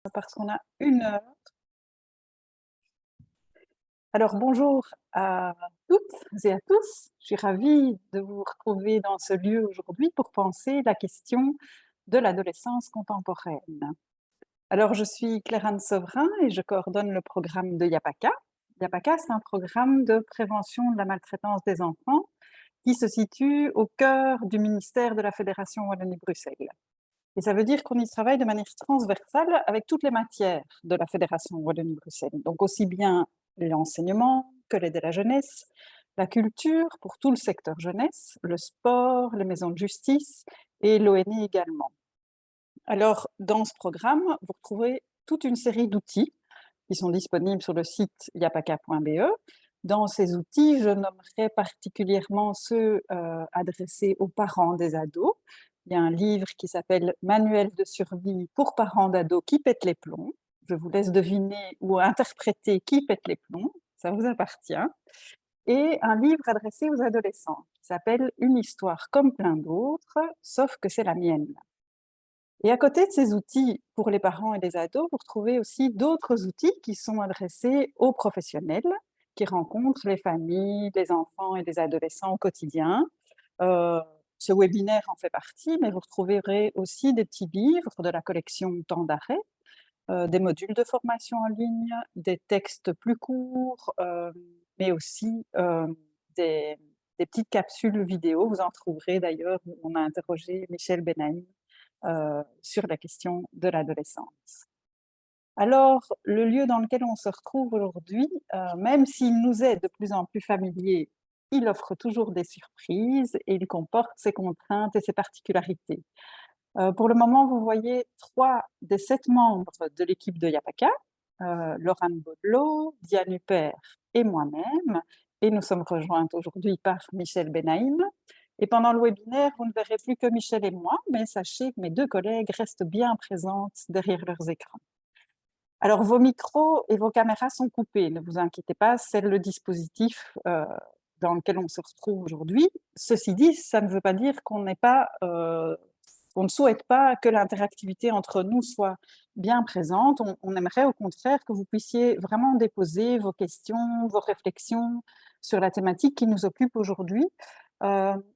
Parce qu'on a 1 heure. Alors bonjour à toutes et à tous. Je suis ravie de vous retrouver dans ce lieu aujourd'hui pour penser la question de l'adolescence contemporaine. Alors je suis Claire-Anne Sevrin et je coordonne le programme de YAPACA. YAPACA, c'est un programme de prévention de la maltraitance des enfants qui se situe au cœur du ministère de la Fédération Wallonie-Bruxelles. Et ça veut dire qu'on y travaille de manière transversale avec toutes les matières de la Fédération Wallonie-Bruxelles. Donc aussi bien l'enseignement que l'aide à la jeunesse, la culture pour tout le secteur jeunesse, le sport, les maisons de justice et l'ONE également. Alors, dans ce programme, vous retrouvez toute une série d'outils qui sont disponibles sur le site yapaka.be. Dans ces outils, je nommerai particulièrement ceux adressés aux parents des ados. Il y a un livre qui s'appelle Manuel de survie pour parents d'ados qui pètent les plombs. Je vous laisse deviner ou interpréter qui pète les plombs, ça vous appartient. Et un livre adressé aux adolescents qui s'appelle Une histoire comme plein d'autres, sauf que c'est la mienne. Et à côté de ces outils pour les parents et les ados, vous retrouvez aussi d'autres outils qui sont adressés aux professionnels qui rencontrent les familles, les enfants et les adolescents au quotidien. Euh, Ce webinaire en fait partie, mais vous retrouverez aussi des petits livres de la collection Temps d'arrêt, des modules de formation en ligne, des textes plus courts, mais aussi des, des petites capsules vidéo. Vous en trouverez d'ailleurs, on a interrogé Michel Benaïm sur la question de l'adolescence. Alors, le lieu dans lequel on se retrouve aujourd'hui, même s'il nous est de plus en plus familier, il offre toujours des surprises et il comporte ses contraintes et ses particularités. Pour le moment, vous voyez 3 des 7 membres de l'équipe de YAPACA, Laurent Baudelot, Diane Huppert et moi-même, et nous sommes rejointes aujourd'hui par Michel Benaïm. Et pendant le webinaire, vous ne verrez plus que Michel et moi, mais sachez que mes 2 collègues restent bien présentes derrière leurs écrans. Alors, vos micros et vos caméras sont coupés, ne vous inquiétez pas, c'est le dispositif dans lequel on se retrouve aujourd'hui. Ceci dit, ça ne veut pas dire qu'on n'est pas on ne souhaite pas que l'interactivité entre nous soit bien présente. On aimerait au contraire que vous puissiez vraiment déposer vos questions, vos réflexions sur la thématique qui nous occupe aujourd'hui.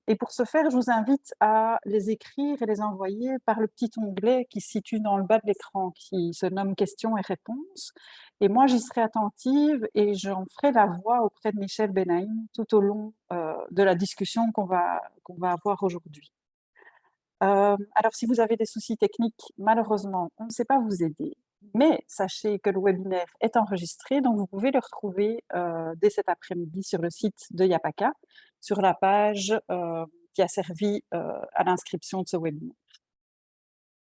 Et pour ce faire, je vous invite à les écrire et les envoyer par le petit onglet qui se situe dans le bas de l'écran, qui se nomme questions et réponses. Et moi, j'y serai attentive et j'en ferai la voix auprès de Michel Benaïm tout au long de la discussion qu'on va avoir aujourd'hui. Alors, si vous avez des soucis techniques, malheureusement, on ne sait pas vous aider. Mais sachez que le webinaire est enregistré, donc vous pouvez le retrouver dès cet après-midi sur le site de YAPACA, sur la page qui a servi à l'inscription de ce webinaire.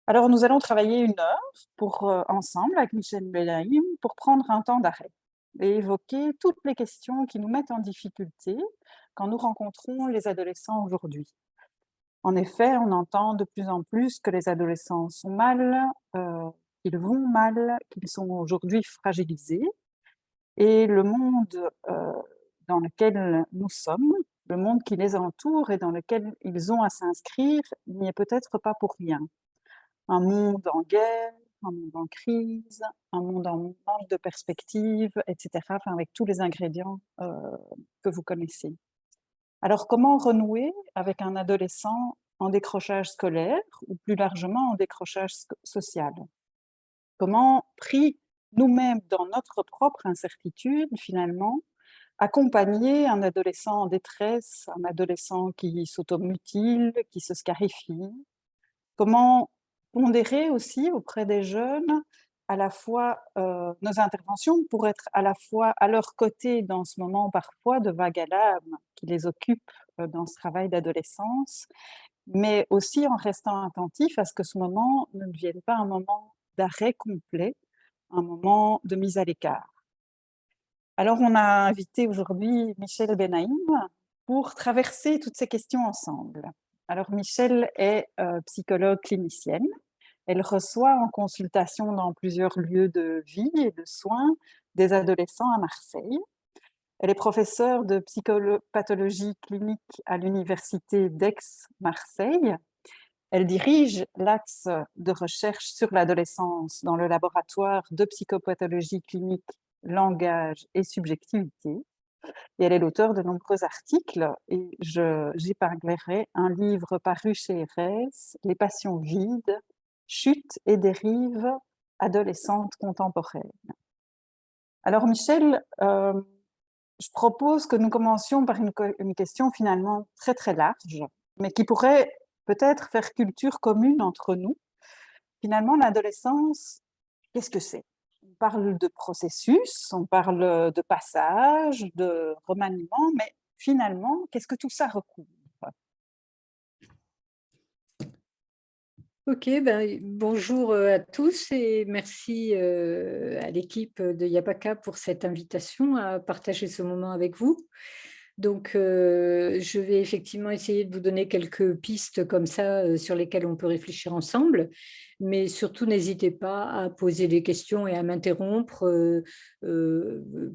Alors, nous allons travailler 1 heure ensemble avec Michel Belaïm pour prendre un temps d'arrêt et évoquer toutes les questions qui nous mettent en difficulté quand nous rencontrons les adolescents aujourd'hui. En effet, on entend de plus en plus que les adolescents sont mal, qu'ils vont mal, qu'ils sont aujourd'hui fragilisés et le monde, dans lequel nous sommes, le monde qui les entoure et dans lequel ils ont à s'inscrire, n'y est peut-être pas pour rien. Un monde en guerre, un monde en crise, un monde en manque de perspective et cetera, enfin avec tous les ingrédients, que vous connaissez. Alors, comment renouer avec un adolescent en décrochage scolaire ou plus largement en décrochage social? Comment, pris nous-mêmes dans notre propre incertitude, finalement, accompagner un adolescent en détresse, un adolescent qui s'automutile, qui se scarifie? Comment pondérer aussi auprès des jeunes à la fois nos interventions pour être à la fois à leur côté dans ce moment parfois de vague à l'âme qui les occupe dans ce travail d'adolescence, mais aussi en restant attentif à ce que ce moment ne devienne pas un moment d'arrêt complet, un moment de mise à l'écart. Alors on a invité aujourd'hui Michel Benaïm pour traverser toutes ces questions ensemble. Alors Michel est psychologue clinicienne. Elle reçoit en consultation dans plusieurs lieux de vie et de soins des adolescents à Marseille. Elle est professeure de psychopathologie clinique à l'université d'Aix-Marseille Elle dirige l'axe de recherche sur l'adolescence dans le laboratoire de psychopathologie clinique, langage et subjectivité. Et elle est l'auteure de nombreux articles et j'épinglerai un livre paru chez RS, Les passions vides, chutes et dérives adolescentes contemporaines. Alors Michel, je propose que nous commencions par une question finalement très très large, mais qui pourrait peut-être faire culture commune entre nous. Finalement, l'adolescence, qu'est-ce que c'est? On parle de processus, on parle de passage, de remaniement, mais finalement, qu'est-ce que tout ça recouvre? Ok, bonjour à tous et merci à l'équipe de Yapaka pour cette invitation à partager ce moment avec vous. Donc, je vais effectivement essayer de vous donner quelques pistes comme ça sur lesquelles on peut réfléchir ensemble, mais surtout n'hésitez pas à poser des questions et à m'interrompre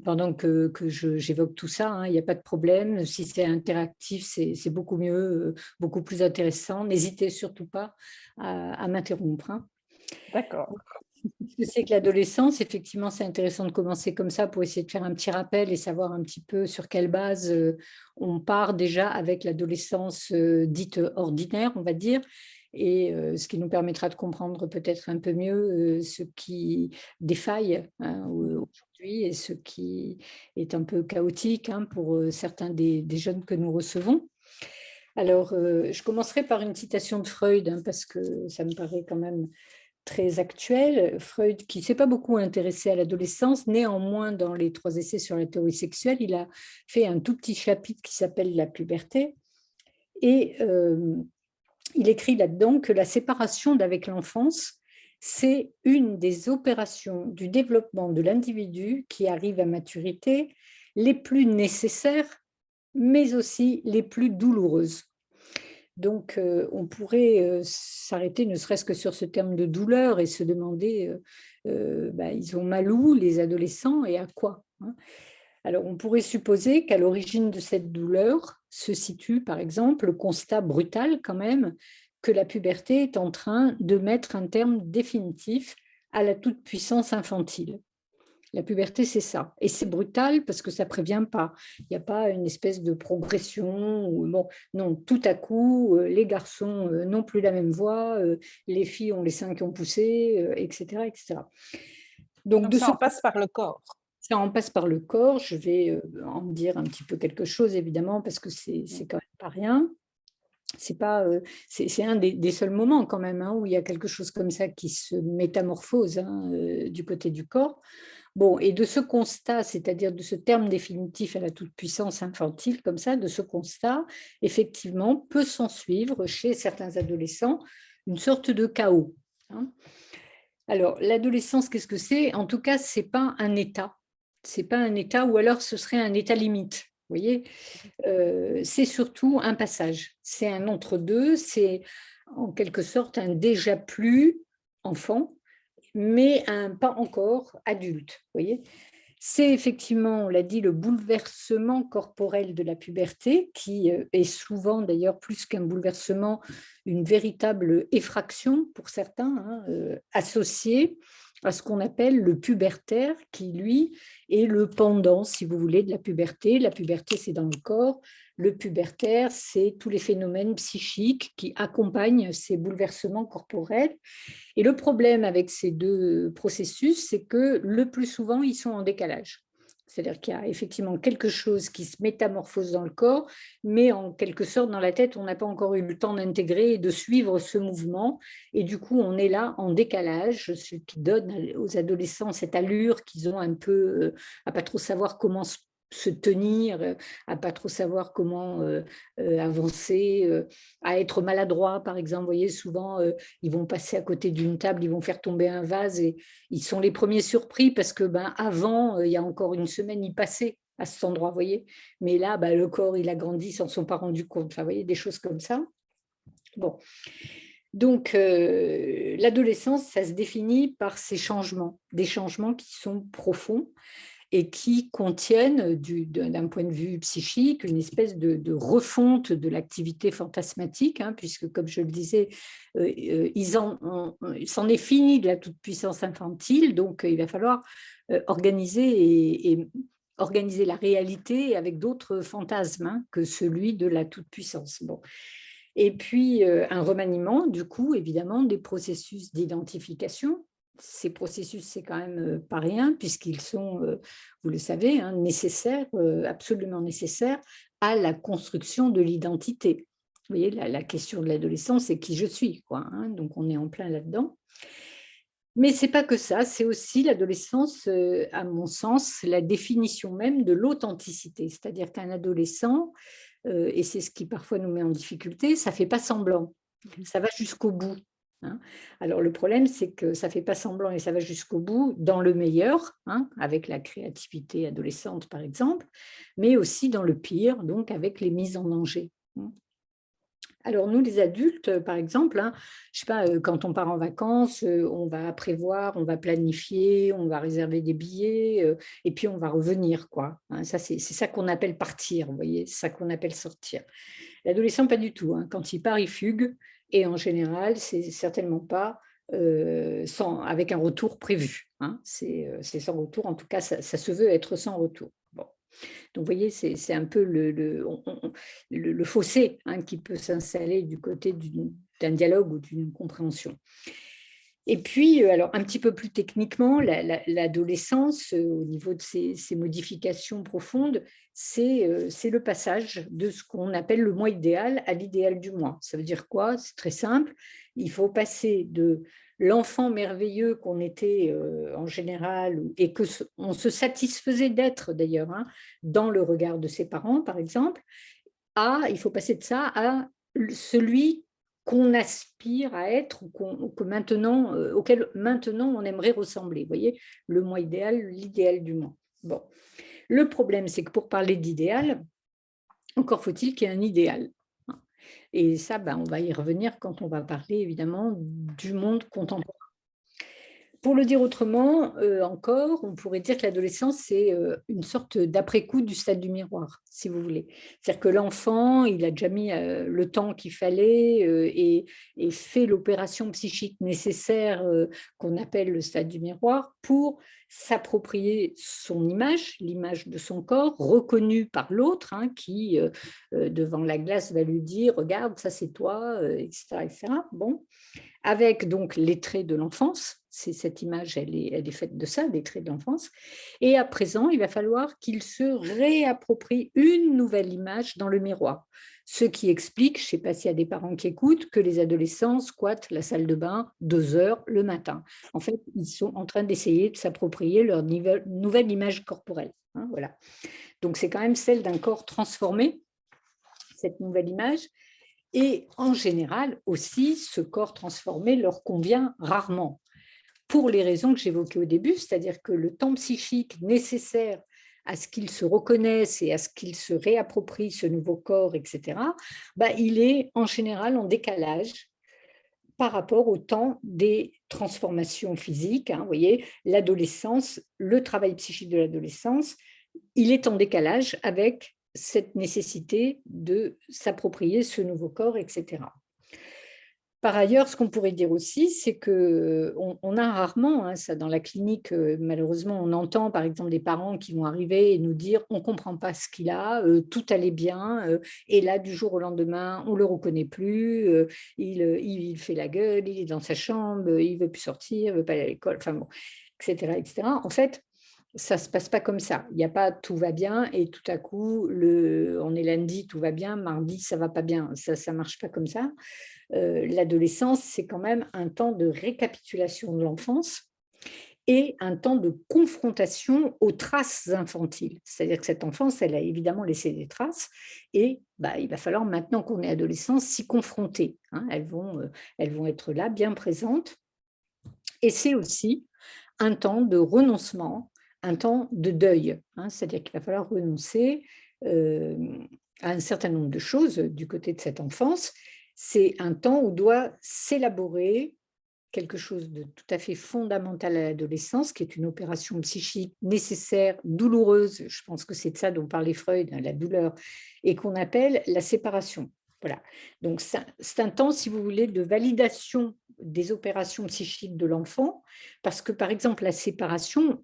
pendant que j'évoque tout ça, hein, il n'y a pas de problème. Si c'est interactif, c'est beaucoup mieux, beaucoup plus intéressant. N'hésitez surtout pas à m'interrompre, hein. D'accord. Ce que c'est que l'adolescence, effectivement, c'est intéressant de commencer comme ça pour essayer de faire un petit rappel et savoir un petit peu sur quelle base on part déjà avec l'adolescence dite ordinaire, on va dire, et ce qui nous permettra de comprendre peut-être un peu mieux ce qui défaille, hein, aujourd'hui et ce qui est un peu chaotique, hein, pour certains des jeunes que nous recevons. Alors, je commencerai par une citation de Freud, hein, parce que ça me paraît quand même très actuel. Freud, qui ne s'est pas beaucoup intéressé à l'adolescence, néanmoins, dans les 3 essais sur la théorie sexuelle, il a fait un tout petit chapitre qui s'appelle la puberté. Et il écrit là-dedans que la séparation d'avec l'enfance, c'est une des opérations du développement de l'individu qui arrive à maturité les plus nécessaires, mais aussi les plus douloureuses. Donc, on pourrait s'arrêter ne serait-ce que sur ce terme de douleur et se demander, ils ont mal où les adolescents et à quoi, hein? Alors, on pourrait supposer qu'à l'origine de cette douleur se situe, par exemple, le constat brutal quand même que la puberté est en train de mettre un terme définitif à la toute-puissance infantile. La puberté, c'est ça. Et c'est brutal parce que ça ne prévient pas. Il n'y a pas une espèce de progression. Bon, non, tout à coup, les garçons n'ont plus la même voix, les filles ont les seins qui ont poussé, etc., etc. Donc, Donc de ça ce en passe par le corps. ça en passe par le corps. Je vais en dire un petit peu quelque chose, évidemment, parce que c'est quand même pas rien. C'est pas, c'est un des seuls moments quand même, hein, où il y a quelque chose comme ça qui se métamorphose, hein, du côté du corps. Bon, et de ce constat, c'est-à-dire de ce terme définitif à la toute-puissance infantile comme ça, de ce constat, effectivement, peut s'ensuivre chez certains adolescents une sorte de chaos, hein. Alors, l'adolescence, qu'est-ce que c'est? En tout cas, c'est pas un état. C'est pas un état, ou alors ce serait un état limite. Vous voyez, c'est surtout un passage. C'est un entre-deux. C'est en quelque sorte un déjà plus enfant, mais un pas encore adulte. Vous voyez, c'est effectivement, on l'a dit, le bouleversement corporel de la puberté, qui est souvent d'ailleurs plus qu'un bouleversement, une véritable effraction pour certains, hein, associée à ce qu'on appelle le pubertaire, qui lui est le pendant, si vous voulez, de la puberté. La puberté, c'est dans le corps. Le pubertaire, c'est tous les phénomènes psychiques qui accompagnent ces bouleversements corporels. Et le problème avec ces deux processus, c'est que le plus souvent, ils sont en décalage. C'est-à-dire qu'il y a effectivement quelque chose qui se métamorphose dans le corps, mais en quelque sorte, dans la tête, on n'a pas encore eu le temps d'intégrer et de suivre ce mouvement. Et du coup, on est là en décalage, ce qui donne aux adolescents cette allure qu'ils ont un peu à pas trop savoir comment se tenir, à pas trop savoir comment avancer, à être maladroit, par exemple. Vous voyez, souvent, ils vont passer à côté d'une table, ils vont faire tomber un vase et ils sont les premiers surpris parce que avant, il y a encore une semaine, ils passaient à cet endroit, vous voyez. Mais là, le corps, il a grandi, ils s'en sont pas rendus compte. Enfin, vous voyez, des choses comme ça. Bon, donc l'adolescence, ça se définit par ces changements, des changements qui sont profonds et qui contiennent, d'un point de vue psychique, une espèce de refonte de l'activité fantasmatique, hein, puisque, comme je le disais, il s'en est fini de la toute-puissance infantile, donc il va falloir organiser la réalité avec d'autres fantasmes, hein, que celui de la toute-puissance. Bon. Et puis, un remaniement, du coup, évidemment, des processus d'identification. Ces processus, c'est quand même pas rien, puisqu'ils sont, vous le savez, hein, nécessaires, absolument nécessaires à la construction de l'identité. Vous voyez, la question de l'adolescence, c'est qui je suis, quoi, hein, donc on est en plein là-dedans. Mais c'est pas que ça, c'est aussi l'adolescence, à mon sens, la définition même de l'authenticité. C'est-à-dire qu'un adolescent, et c'est ce qui parfois nous met en difficulté, ça fait pas semblant, ça va jusqu'au bout, hein. Alors le problème, c'est que ça fait pas semblant et ça va jusqu'au bout dans le meilleur, hein, avec la créativité adolescente par exemple, mais aussi dans le pire, donc avec les mises en danger, mmh. Alors nous, les adultes, par exemple, hein, je sais pas, quand on part en vacances, on va prévoir, on va planifier, on va réserver des billets, et puis on va revenir, quoi, hein. Ça, c'est ça qu'on appelle partir, vous voyez? C'est ça qu'on appelle sortir. L'adolescent, pas du tout, hein. Quand il part, il fugue et en général, c'est certainement pas, avec un retour prévu, hein. C'est sans retour, en tout cas, ça se veut être sans retour. Bon. Donc, vous voyez, c'est un peu le fossé, hein, qui peut s'installer du côté d'un dialogue ou d'une compréhension. Et puis, alors un petit peu plus techniquement, l'adolescence, au niveau de ces modifications profondes, c'est le passage de ce qu'on appelle le moi idéal à l'idéal du moi. Ça veut dire quoi? C'est très simple. Il faut passer de l'enfant merveilleux qu'on était, en général, et on se satisfaisait d'être d'ailleurs, hein, dans le regard de ses parents, par exemple, il faut passer de ça à celui qu'on aspire à être ou auquel maintenant on aimerait ressembler. Vous voyez, le moi idéal, l'idéal du moi. Bon, le problème, c'est que pour parler d'idéal, encore faut-il qu'il y ait un idéal, hein. Et ça, ben, on va y revenir quand on va parler évidemment du monde contemporain. Pour le dire autrement, encore, on pourrait dire que l'adolescence, c'est, une sorte d'après-coup du stade du miroir, si vous voulez. C'est-à-dire que l'enfant, il a déjà mis, le temps qu'il fallait, et fait l'opération psychique nécessaire, qu'on appelle le stade du miroir, pour s'approprier son image, l'image de son corps, reconnue par l'autre, hein, qui, devant la glace, va lui dire: «Regarde, ça c'est toi», et cetera et cetera. Bon, avec donc les traits de l'enfance. Cette image, elle est faite de ça, des traits de l'enfance. Et à présent, il va falloir qu'il se réapproprie une nouvelle image dans le miroir. Ce qui explique, je ne sais pas s'il y a des parents qui écoutent, que les adolescents squattent la salle de bain 2 heures le matin. En fait, ils sont en train d'essayer de s'approprier leur nouvelle image corporelle, hein, voilà. Donc, c'est quand même celle d'un corps transformé, cette nouvelle image. Et en général aussi, ce corps transformé leur convient rarement, pour les raisons que j'évoquais au début, c'est-à-dire que le temps psychique nécessaire à ce qu'ils se reconnaissent et à ce qu'ils se réapproprient ce nouveau corps, etc., bah, il est en général en décalage par rapport au temps des transformations physiques, hein. Vous voyez, l'adolescence, le travail psychique de l'adolescence, il est en décalage avec cette nécessité de s'approprier ce nouveau corps, etc. Par ailleurs, ce qu'on pourrait dire aussi, c'est qu'on a rarement, hein, ça dans la clinique, malheureusement, on entend par exemple des parents qui vont arriver et nous dire: «On ne comprend pas ce qu'il a, tout allait bien, et là, du jour au lendemain, on ne le reconnaît plus, il fait la gueule, il est dans sa chambre, il ne veut plus sortir, il ne veut pas aller à l'école», enfin bon, et cetera, et cetera. En fait, ça ne se passe pas comme ça. Il n'y a pas tout va bien et tout à coup, on est lundi, tout va bien, mardi, ça va pas bien. Ça ne marche pas comme ça. L'adolescence, c'est quand même un temps de récapitulation de l'enfance et un temps de confrontation aux traces infantiles. C'est-à-dire que cette enfance, elle a évidemment laissé des traces et bah, il va falloir maintenant qu'on est adolescent s'y confronter, hein. Elles vont être là, bien présentes. Et c'est aussi un temps de renoncement, un temps de deuil, hein. C'est-à-dire qu'il va falloir renoncer, à un certain nombre de choses du côté de cette enfance. C'est un temps où doit s'élaborer quelque chose de tout à fait fondamental à l'adolescence, qui est une opération psychique nécessaire, douloureuse, je pense que c'est de ça dont parlait Freud, hein, la douleur, et qu'on appelle la séparation. Voilà. Donc, c'est un temps, si vous voulez, de validation des opérations psychiques de l'enfant, parce que, par exemple, la séparation,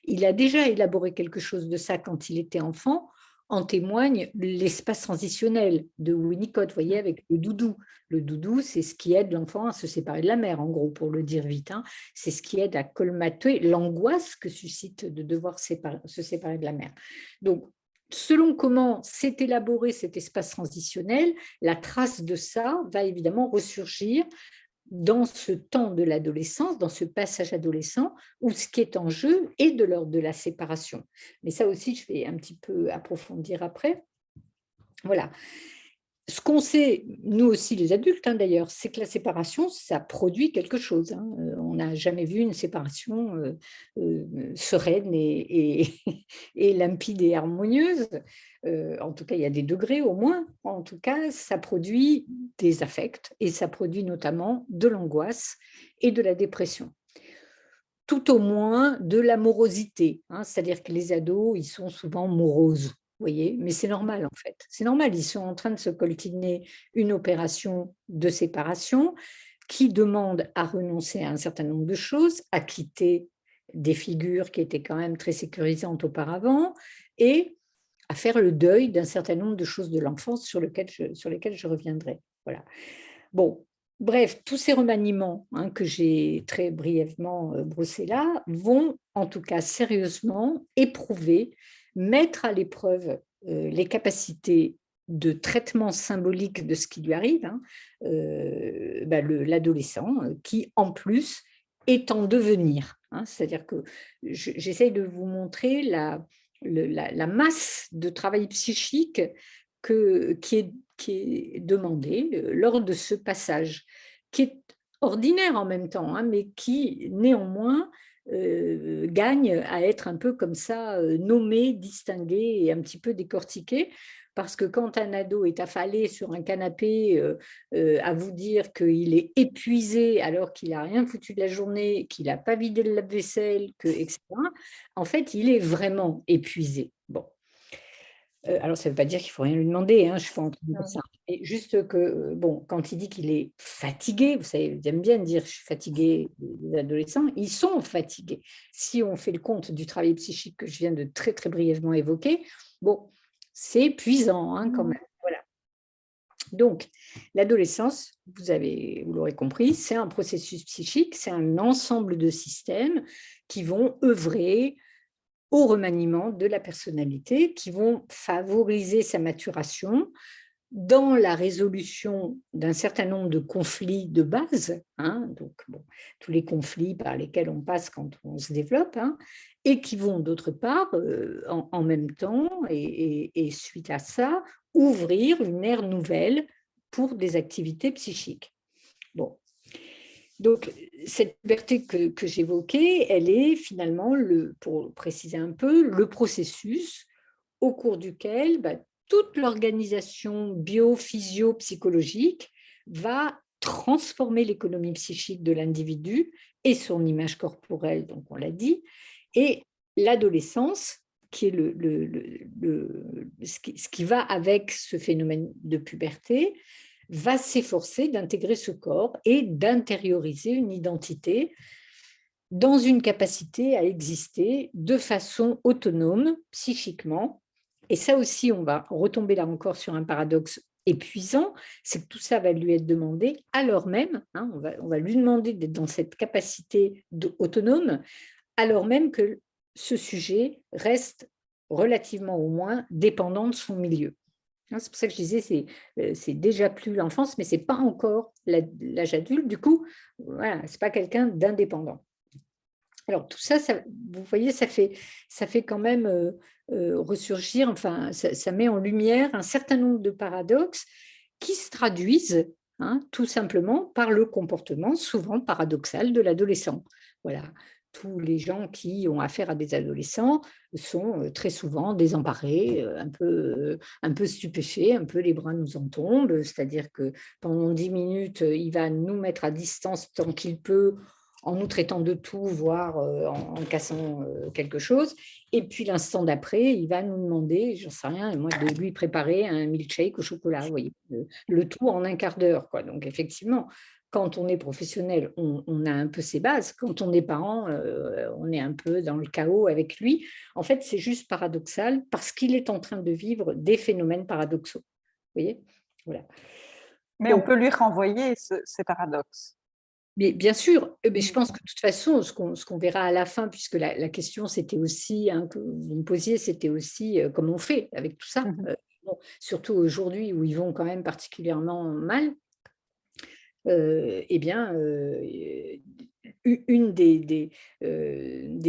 il a déjà élaboré quelque chose de ça quand il était enfant, en témoigne l'espace transitionnel de Winnicott, vous voyez, avec le doudou. Le doudou, c'est ce qui aide l'enfant à se séparer de la mère, en gros, pour le dire vite, hein. C'est ce qui aide à colmater l'angoisse que suscite de devoir se séparer de la mère. Donc, selon comment s'est élaboré cet espace transitionnel, la trace de ça va évidemment ressurgir dans ce temps de l'adolescence, dans ce passage adolescent, où ce qui est en jeu est de l'ordre de la séparation. Mais ça aussi, je vais un petit peu approfondir après. Voilà. Ce qu'on sait, nous aussi les adultes d'ailleurs, c'est que la séparation, ça produit quelque chose, hein. On n'a jamais vu une séparation sereine et limpide et harmonieuse. En tout cas, il y a des degrés au moins. En tout cas, ça produit des affects et ça produit notamment de l'angoisse et de la dépression. Tout au moins de la morosité, hein, c'est-à-dire que les ados, ils sont souvent moroses. Vous voyez, mais c'est normal en fait. C'est normal, ils sont en train de se coltiner une opération de séparation qui demande à renoncer à un certain nombre de choses, à quitter des figures qui étaient quand même très sécurisantes auparavant et à faire le deuil d'un certain nombre de choses de l'enfance sur lesquelles je reviendrai. Voilà. Bon, bref, tous ces remaniements, hein, que j'ai très brièvement brossés là, vont en tout cas sérieusement éprouver, mettre à l'épreuve les capacités de traitement symbolique de ce qui lui arrive, hein, l'adolescent qui, en plus, est en devenir, hein. C'est-à-dire que j'essaye de vous montrer la masse de travail psychique qui est demandé lors de ce passage, qui est ordinaire en même temps, hein, mais qui néanmoins gagne à être un peu comme ça nommé, distingué et un petit peu décortiqué. Parce que quand un ado est affalé sur un canapé à vous dire qu'il est épuisé alors qu'il n'a rien foutu de la journée, qu'il n'a pas vidé le lave-vaisselle, etc., en fait, il est vraiment épuisé. Bon. Alors, ça ne veut pas dire qu'il ne faut rien lui demander, hein, je ne suis pas en train de dire ça. Mais juste que, bon, quand il dit qu'il est fatigué, vous savez, ils aiment bien dire je suis fatigué, les adolescents, ils sont fatigués. Si on fait le compte du travail psychique que je viens de très, très brièvement évoquer, bon, c'est épuisant, hein, quand même. Voilà. Donc, l'adolescence, vous l'aurez compris, c'est un processus psychique, c'est un ensemble de systèmes qui vont œuvrer au remaniement de la personnalité, qui vont favoriser sa maturation dans la résolution d'un certain nombre de conflits de base, hein, donc bon, tous les conflits par lesquels on passe quand on se développe, hein, et qui vont d'autre part, en même temps et suite à ça, ouvrir une ère nouvelle pour des activités psychiques. Bon. Donc, cette puberté que j'évoquais, elle est finalement, pour préciser un peu, le processus au cours duquel toute l'organisation bio-physio-psychologique va transformer l'économie psychique de l'individu et son image corporelle, donc on l'a dit, et l'adolescence, qui est ce qui va avec ce phénomène de puberté, va s'efforcer d'intégrer ce corps et d'intérioriser une identité dans une capacité à exister de façon autonome psychiquement. Et ça aussi, on va retomber là encore sur un paradoxe épuisant, c'est que tout ça va lui être demandé alors même, hein, on va lui demander d'être dans cette capacité autonome, alors même que ce sujet reste relativement au moins dépendant de son milieu. C'est pour ça que je disais, c'est déjà plus l'enfance, mais ce n'est pas encore l'âge adulte. Du coup, voilà, ce n'est pas quelqu'un d'indépendant. Alors tout ça, vous voyez, ça fait quand même ressurgir, enfin, ça met en lumière un certain nombre de paradoxes qui se traduisent, hein, tout simplement par le comportement souvent paradoxal de l'adolescent. Voilà. tous les gens qui ont affaire à des adolescents sont très souvent désemparés, un peu stupéfaits, un peu les bras nous en tombent, c'est-à-dire que pendant 10 minutes, il va nous mettre à distance tant qu'il peut, en nous traitant de tout, voire en cassant quelque chose. Et puis l'instant d'après, il va nous demander, j'en sais rien, moi, de lui préparer un milkshake au chocolat, vous voyez, le tout en un quart d'heure, quoi. Donc effectivement, quand on est professionnel, on a un peu ses bases. Quand on est parent, on est un peu dans le chaos avec lui. En fait, c'est juste paradoxal parce qu'il est en train de vivre des phénomènes paradoxaux. Vous voyez? Voilà. Mais on Donc, peut lui renvoyer ces paradoxes. mais bien sûr, mais je Mm. pense que de toute façon, ce qu'on verra à la fin, puisque la question, c'était aussi, hein, que vous me posiez, c'était aussi comment on fait avec tout ça. Mhm. Bon, surtout aujourd'hui où ils vont quand même particulièrement mal. Eh bien, une des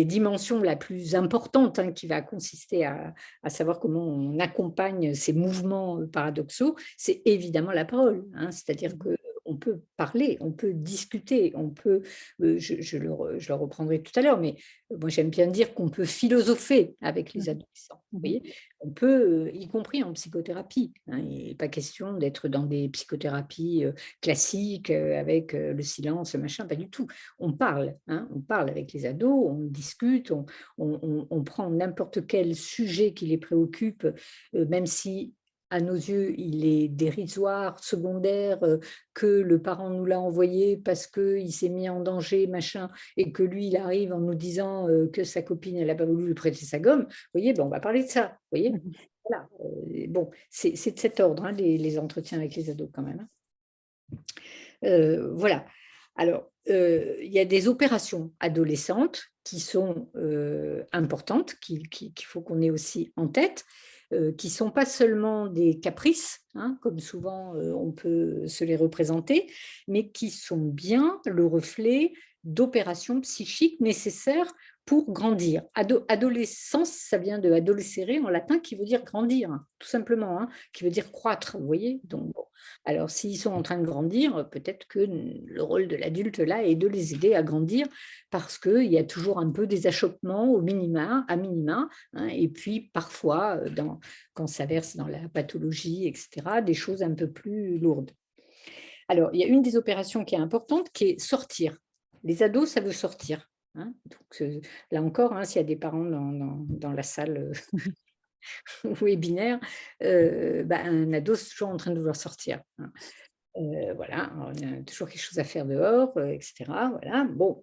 dimensions la plus importante, hein, qui va consister à savoir comment on accompagne ces mouvements paradoxaux, c'est évidemment la parole, hein. C'est-à-dire Mhm. qu'on peut parler, on peut discuter, on peut, je le reprendrai tout à l'heure, mais moi j'aime bien dire qu'on peut philosopher avec les Mhm. adolescents. Vous Mhm. voyez, on peut, y compris en psychothérapie, hein, il n'est pas question d'être dans des psychothérapies classique, avec le silence, machin, pas du tout. On parle, hein, on parle avec les ados, on discute, on prend n'importe quel sujet qui les préoccupe, même si à nos yeux, il est dérisoire, secondaire, que le parent nous l'a envoyé parce qu'il s'est mis en danger, machin, et que lui, il arrive en nous disant que sa copine, elle n'a pas voulu lui prêter sa gomme. Vous voyez, ben, on va parler de ça. Vous voyez, Mhm. voilà. Bon, c'est de cet ordre, hein, les entretiens avec les ados quand même, hein. Voilà. Alors, il y a des opérations adolescentes qui sont importantes, qu'il faut qu'on ait aussi en tête, qui ne sont pas seulement des caprices, hein, comme souvent on peut se les représenter, mais qui sont bien le reflet d'opérations psychiques nécessaires pour grandir. Adolescence, ça vient de adolescere en latin, qui veut dire grandir, hein, tout simplement, hein, qui veut dire croître, vous voyez. Donc, bon. Alors, s'ils sont en train de grandir, peut-être que le rôle de l'adulte, là, est de les aider à grandir parce qu'il y a toujours un peu des achoppements au minima, à minima, hein, et puis parfois, quand ça verse dans la pathologie, etc., des choses un peu plus lourdes. Alors, il y a une des opérations qui est importante, qui est sortir. Les ados, ça veut sortir, hein. Donc, là encore, hein, s'il y a des parents dans la salle webinaire, un ado, c'est toujours en train de vouloir sortir, hein. Voilà, on a toujours quelque chose à faire dehors, et cetera, voilà. Bon,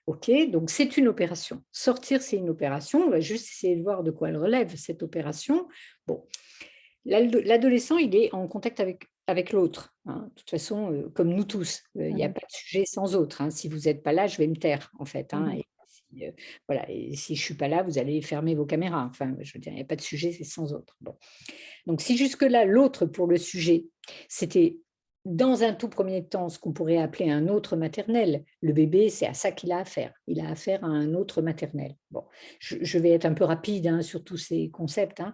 OK, donc c'est une opération. Sortir, c'est une opération. On va juste essayer de voir de quoi elle relève, cette opération. Bon, l'adolescent, il est en contact avec l'autre, hein. De toute façon, comme nous tous, il n'y a Mhm. pas de sujet sans autre, hein. Si vous n'êtes pas là, je vais me taire, en fait, hein, Mhm. et si, voilà, et si je ne suis pas là, vous allez fermer vos caméras. Enfin, je veux dire, il n'y a pas de sujet, c'est sans autre. Bon. Donc, si jusque-là, l'autre pour le sujet, c'était dans un tout premier temps ce qu'on pourrait appeler un autre maternel. Le bébé, c'est à ça qu'il a affaire. Il a affaire à un autre maternel. Bon, je vais être un peu rapide, hein, sur tous ces concepts, hein.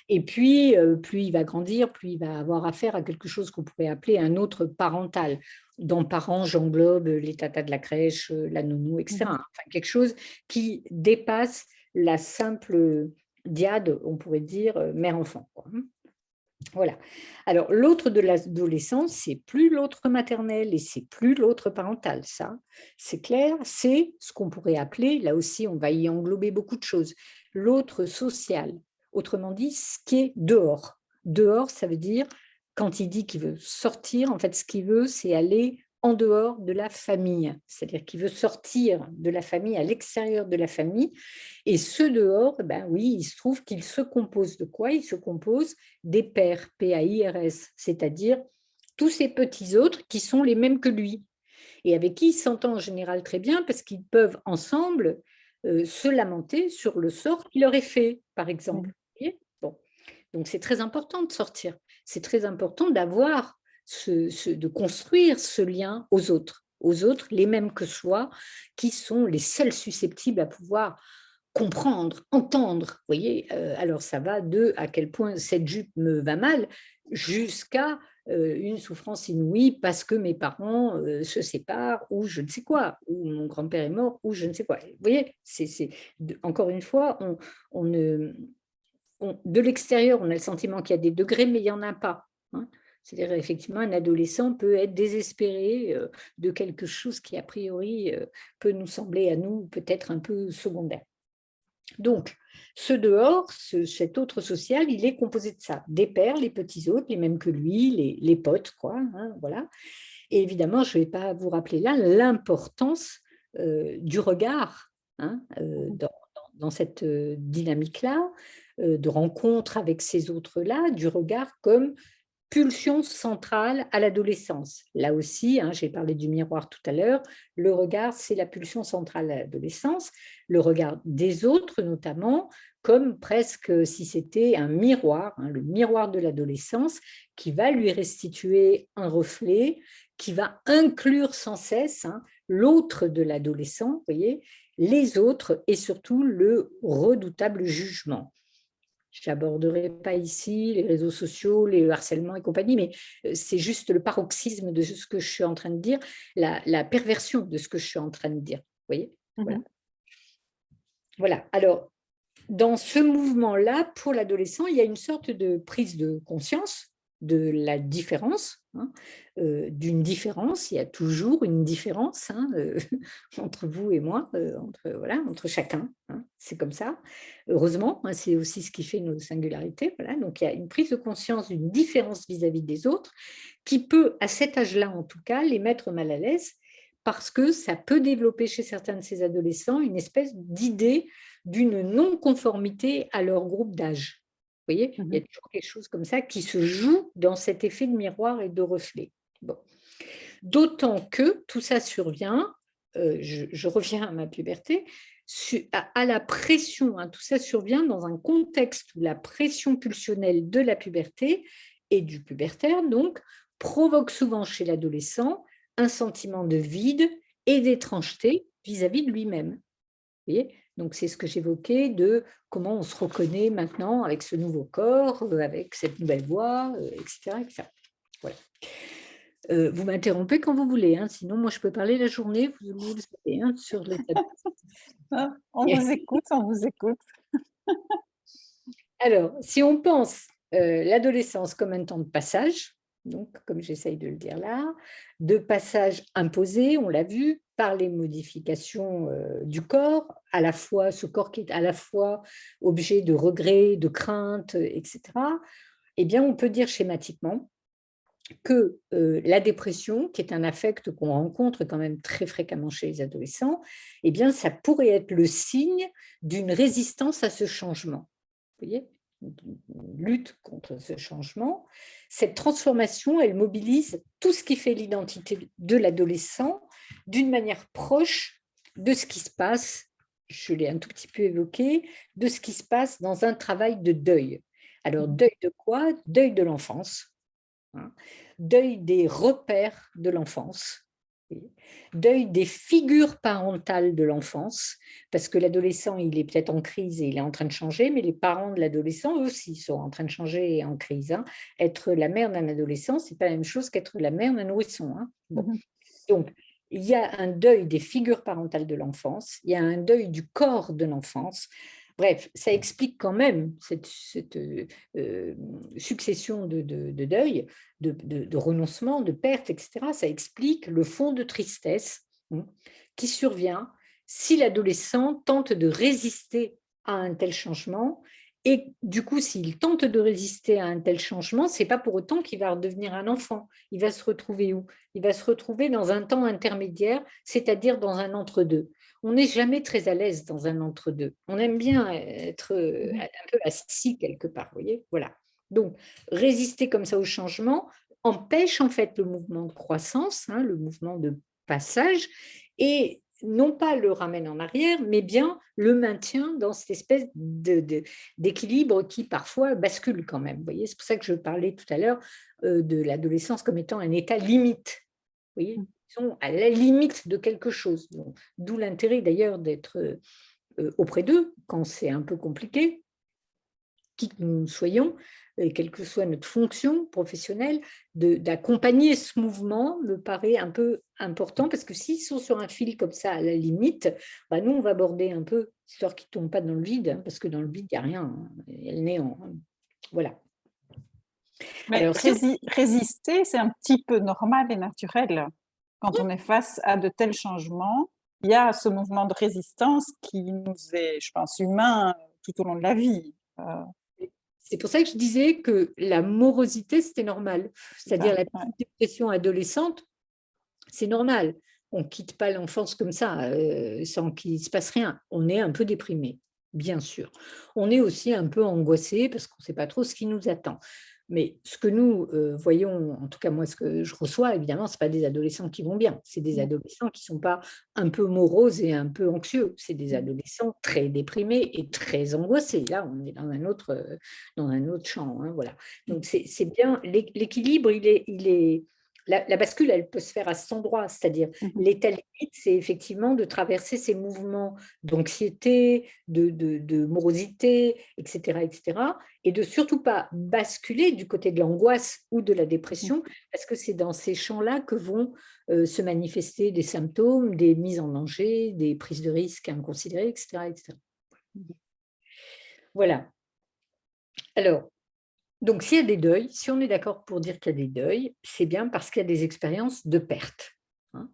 Et puis, plus il va grandir, plus il va avoir affaire à quelque chose qu'on pourrait appeler un autre parental. Dans parents, j'englobe les tatas de la crèche, la nounou, etc., Mhm. hein. Enfin, quelque chose qui dépasse la simple diade, on pourrait dire, mère-enfant, quoi, hein. Voilà. Alors, l'autre de l'adolescence, c'est plus l'autre maternel et c'est plus l'autre parental. Ça, c'est clair, c'est ce qu'on pourrait appeler, là aussi, on va y englober beaucoup de choses, l'autre social. Autrement dit, ce qui est dehors. Dehors, ça veut dire, quand il dit qu'il veut sortir, en fait, ce qu'il veut, c'est aller en dehors de la famille. C'est-à-dire qu'il veut sortir de la famille, à l'extérieur de la famille. Et ce dehors, ben oui, il se trouve qu'il se compose de quoi? Il se compose des pairs, P-A-I-R-S, c'est-à-dire tous ces petits autres qui sont les mêmes que lui et avec qui il s'entend en général très bien parce qu'ils peuvent ensemble se lamenter sur le sort qui leur est fait, par exemple. Mhm. Vous voyez. Bon. Donc c'est très important de sortir, c'est très important d'avoir, de construire ce lien aux autres, les mêmes que soi, qui sont les seuls susceptibles à pouvoir comprendre, entendre, vous voyez? Alors ça va de à quel point cette jupe me va mal, jusqu'à une souffrance inouïe parce que mes parents se séparent ou je ne sais quoi, ou mon grand-père est mort ou je ne sais quoi. Vous voyez, encore une fois, on ne, de l'extérieur, on a le sentiment qu'il y a des degrés, mais il n'y en a pas, hein. C'est-à-dire, effectivement, un adolescent peut être désespéré de quelque chose qui, a priori, peut nous sembler à nous peut-être un peu secondaire. Donc, ce dehors, cet autre social, il est composé de ça, des pairs, les petits autres, les mêmes que lui, les potes, quoi, hein, voilà. Et évidemment, je ne vais pas vous rappeler là l'importance du regard, hein, dans cette dynamique-là, de rencontre avec ces autres-là, du regard comme pulsion centrale à l'adolescence. Là aussi, hein, j'ai parlé du miroir tout à l'heure, le regard, c'est la pulsion centrale à l'adolescence, le regard des autres notamment, comme presque si c'était un miroir, hein, le miroir de l'adolescence, qui va lui restituer un reflet, qui va inclure sans cesse, hein, l'autre de l'adolescent, vous voyez, les autres et surtout le redoutable jugement. Je n'aborderai pas ici les réseaux sociaux, les harcèlements et compagnie, mais c'est juste le paroxysme de ce que je suis en train de dire, la perversion de ce que je suis en train de dire. Vous voyez, voilà. Voilà. Alors, dans ce mouvement-là, pour l'adolescent, il y a une sorte de prise de conscience de la différence, hein, d'une différence. Il y a toujours une différence, hein, entre vous et moi, entre chacun, hein, c'est comme ça. Heureusement, hein, c'est aussi ce qui fait nos singularités. Voilà. Donc, il y a une prise de conscience d'une différence vis-à-vis des autres qui peut, à cet âge-là en tout cas, les mettre mal à l'aise parce que ça peut développer chez certains de ces adolescents une espèce d'idée d'une non-conformité à leur groupe d'âge. Vous voyez, il y a toujours quelque chose comme ça qui se joue dans cet effet de miroir et de reflet. Bon. D'autant que tout ça survient, je reviens à ma puberté, à la pression, hein, tout ça survient dans un contexte où la pression pulsionnelle de la puberté et du pubertaire, donc, provoque souvent chez l'adolescent un sentiment de vide et d'étrangeté vis-à-vis de lui-même. Vous voyez, donc c'est ce que j'évoquais de comment on se reconnaît maintenant avec ce nouveau corps, avec cette nouvelle voix, etc., etc. Voilà. Vous m'interrompez quand vous voulez, hein, sinon moi je peux parler la journée, vous le savez, hein, sur l'état On vous écoute, on vous écoute. Alors, si on pense l'adolescence comme un temps de passage, donc comme j'essaye de le dire là, de passage imposé, on l'a vu, par les modifications du corps, à la fois ce corps qui est à la fois objet de regrets, de craintes, etc., eh bien, on peut dire schématiquement que la dépression, qui est un affect qu'on rencontre quand même très fréquemment chez les adolescents, eh bien, ça pourrait être le signe d'une résistance à ce changement. Vous voyez, une lutte contre ce changement. Cette transformation, elle mobilise tout ce qui fait l'identité de l'adolescent d'une manière proche de ce qui se passe, je l'ai un tout petit peu évoqué, de ce qui se passe dans un travail de deuil. Alors, deuil de quoi? Deuil de l'enfance, hein, deuil des repères de l'enfance, deuil des figures parentales de l'enfance, parce que l'adolescent, il est peut-être en crise et il est en train de changer, mais les parents de l'adolescent, eux aussi, sont en train de changer et en crise, hein. Être la mère d'un adolescent, ce n'est pas la même chose qu'être la mère d'un nourrisson, hein. Bon. Donc, il y a un deuil des figures parentales de l'enfance, il y a un deuil du corps de l'enfance. Bref, ça explique quand même cette succession de deuil, de renoncement, de perte, etc. Ça explique le fond de tristesse qui survient si l'adolescent tente de résister à un tel changement. Et du coup, s'il tente de résister à un tel changement, ce n'est pas pour autant qu'il va redevenir un enfant. Il va se retrouver où? Il va se retrouver dans un temps intermédiaire, c'est-à-dire dans un entre-deux. On n'est jamais très à l'aise dans un entre-deux. On aime bien être un peu assis quelque part, vous voyez? Voilà. Donc, résister comme ça au changement empêche en fait le mouvement de croissance, hein, le mouvement de passage, et non pas le ramène en arrière, mais bien le maintient dans cette espèce d'équilibre qui parfois bascule quand même. Vous voyez, c'est pour ça que je parlais tout à l'heure de l'adolescence comme étant un état limite. Vous voyez, ils sont à la limite de quelque chose. D'où l'intérêt d'ailleurs d'être auprès d'eux quand c'est un peu compliqué, qui que nous soyons, et quelle que soit notre fonction professionnelle, d'accompagner ce mouvement me paraît un peu important, parce que s'ils sont sur un fil comme ça, à la limite, bah, nous, on va border un peu, histoire qu'ils ne tombent pas dans le vide, hein, parce que dans le vide, il n'y a rien, hein, il y a le néant, hein. Voilà. Mais Alors, si on résister, c'est un petit peu normal et naturel. Quand on est face à de tels changements, il y a ce mouvement de résistance qui nous est, je pense, humain tout au long de la vie. C'est pour ça que je disais que la morosité, c'était normal. C'est ça, C'est-à-dire la ouais. petite dépression adolescente, c'est normal. On ne quitte pas l'enfance comme ça, sans qu'il ne se passe rien. On est un peu déprimé, bien sûr. On est aussi un peu angoissé parce qu'on ne sait pas trop ce qui nous attend. Mais ce que nous voyons, en tout cas moi, ce que je reçois, évidemment, ce n'est pas des adolescents qui vont bien. C'est des Mm, adolescents qui ne sont pas un peu moroses et un peu anxieux. C'est des mm, adolescents très déprimés et très angoissés. Là, on est dans un autre champ, hein, voilà. Donc, c'est bien. L'équilibre, il est la bascule, elle peut se faire à cet endroit, c'est-à-dire mhm, l'état limite, c'est effectivement de traverser ces mouvements d'anxiété, de morosité, etc., et de surtout pas basculer du côté de l'angoisse ou de la mhm, dépression, parce que c'est dans ces champs-là que vont se manifester des symptômes, des mises en danger, des prises de risques inconsidérées, etc. mhm. Voilà. Alors, donc, s'il y a des deuils, si on est d'accord pour dire qu'il y a des deuils, c'est bien parce qu'il y a des expériences de perte, hein.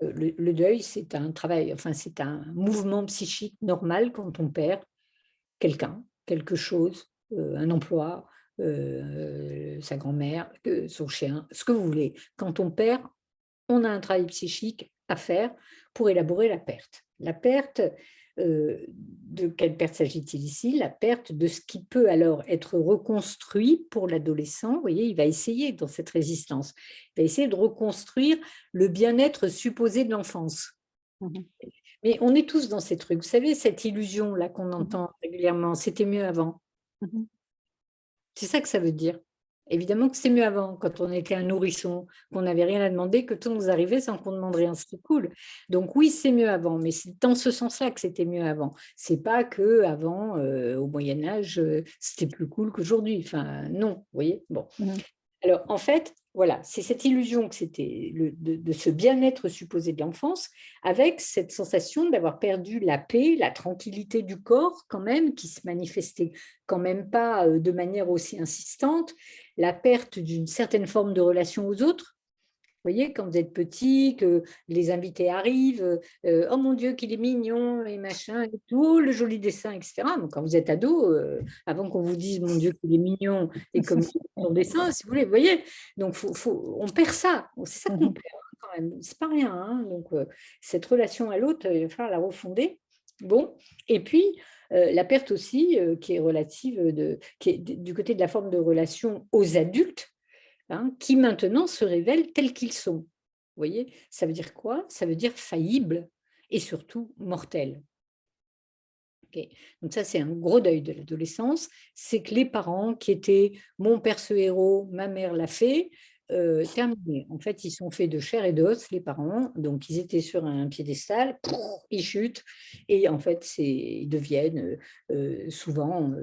Le deuil, c'est un travail, enfin, c'est un mouvement psychique normal quand on perd quelqu'un, quelque chose, un emploi, sa grand-mère, son chien, ce que vous voulez. Quand on perd, on a un travail psychique à faire pour élaborer la perte. La perte, de quelle perte s'agit-il ici? La perte de ce qui peut alors être reconstruit pour l'adolescent. Vous voyez, il va essayer dans cette résistance, il va essayer de reconstruire le bien-être supposé de l'enfance. Mhm, Mais on est tous dans ces trucs. Vous savez, cette illusion-là qu'on mhm, entend régulièrement, c'était mieux avant. mhm. C'est ça que ça veut dire. Évidemment que c'est mieux avant, quand on était un nourrisson, qu'on n'avait rien à demander, que tout nous arrivait sans qu'on demande rien, c'était cool. Donc oui, c'est mieux avant, mais c'est dans ce sens-là que c'était mieux avant. C'est pas qu'avant, au Moyen Âge, c'était plus cool qu'aujourd'hui. Enfin, non, vous voyez? Bon. Mhm. Alors, en fait, voilà, c'est cette illusion que c'était de ce bien-être supposé de l'enfance, avec cette sensation d'avoir perdu la paix, la tranquillité du corps, quand même, qui se manifestait quand même pas de manière aussi insistante, la perte d'une certaine forme de relation aux autres. Vous voyez, quand vous êtes petit, que les invités arrivent, «Oh mon Dieu, qu'il est mignon» et machin et tout, «Oh, le joli dessin» et cetera. Donc quand vous êtes ado, avant qu'on vous dise: «Mon Dieu, qu'il est mignon» et comme son dessin, si vous voulez, vous voyez? Donc on perd ça, c'est ça qu'on Mhm. perd, hein, quand même, c'est pas rien, hein. Donc cette relation à l'autre, il va falloir la refonder. Bon, et puis, la perte aussi, qui est relative, qui est du côté de la forme de relation aux adultes, hein, qui maintenant se révèlent tels qu'ils sont. Vous voyez? Ça veut dire quoi? Ça veut dire faillible et surtout mortel. OK. Donc ça, c'est un gros deuil de l'adolescence. C'est que les parents qui étaient: «Mon perce-héros, ma mère l'a fait», terminé. En fait, ils sont faits de chair et d'os, les parents, donc ils étaient sur un piédestal, ils chutent et en fait, ils deviennent, souvent,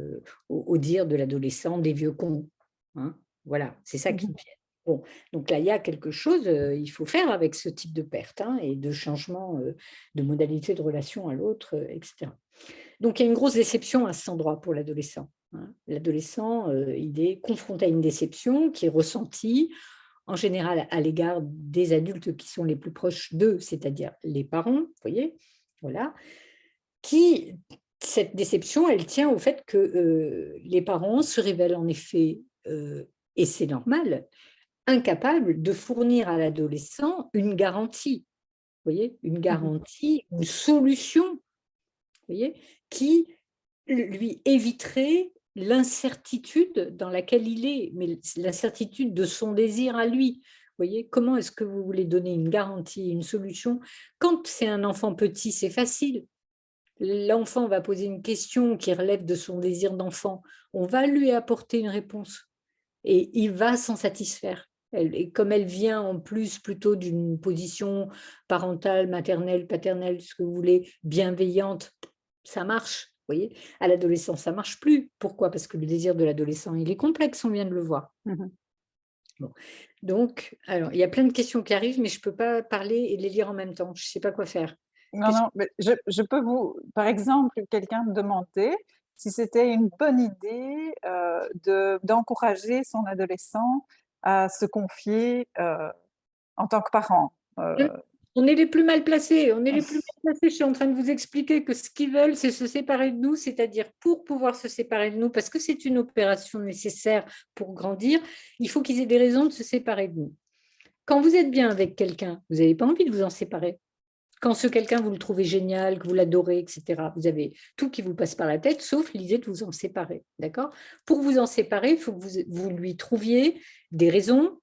au dire de l'adolescent, des vieux cons, hein. Voilà, c'est ça qu'ils Mhm. deviennent. Bon, donc là, il y a quelque chose, il faut faire avec ce type de perte, hein, et de changement, de modalité de relation à l'autre, etc. Donc il y a une grosse déception à cet endroit pour l'adolescent, hein. L'adolescent, il est confronté à une déception qui est ressentie, en général, à l'égard des adultes qui sont les plus proches d'eux, c'est-à-dire les parents, vous voyez? Voilà, qui cette déception, elle tient au fait que, les parents se révèlent en effet, et c'est normal, incapables de fournir à l'adolescent une garantie, vous voyez? Une Mhm. garantie, une solution, vous voyez? Qui lui éviterait l'incertitude dans laquelle il est, mais l'incertitude de son désir à lui. Vous voyez? Comment est-ce que vous voulez donner une garantie, une solution? Quand c'est un enfant petit, c'est facile. L'enfant va poser une question qui relève de son désir d'enfant. On va lui apporter une réponse et il va s'en satisfaire. Et comme elle vient en plus plutôt d'une position parentale, maternelle, paternelle, ce que vous voulez, bienveillante, ça marche. voyez, à l'adolescence, ça ne marche plus. Pourquoi? Parce que le désir de l'adolescent, il est complexe, on vient de le voir. Mmh. Bon. Donc, alors, il y a plein de questions qui arrivent, mais je ne peux pas parler et les lire en même temps. Je ne sais pas quoi faire. Non, Qu'est-ce non, mais je peux vous par exemple, quelqu'un me demandait si c'était une bonne idée, d'encourager son adolescent à se confier, en tant que parent. On est les plus mal placés, on est les plus mal placés. Je suis en train de vous expliquer que ce qu'ils veulent, c'est se séparer de nous, c'est-à-dire pour pouvoir se séparer de nous, parce que c'est une opération nécessaire pour grandir, il faut qu'ils aient des raisons de se séparer de nous. Quand vous êtes bien avec quelqu'un, vous n'avez pas envie de vous en séparer. Quand ce quelqu'un, vous le trouvez génial, que vous l'adorez, etc., vous avez tout qui vous passe par la tête, sauf l'idée de vous en séparer. D'accord? Pour vous en séparer, il faut que vous lui trouviez des raisons,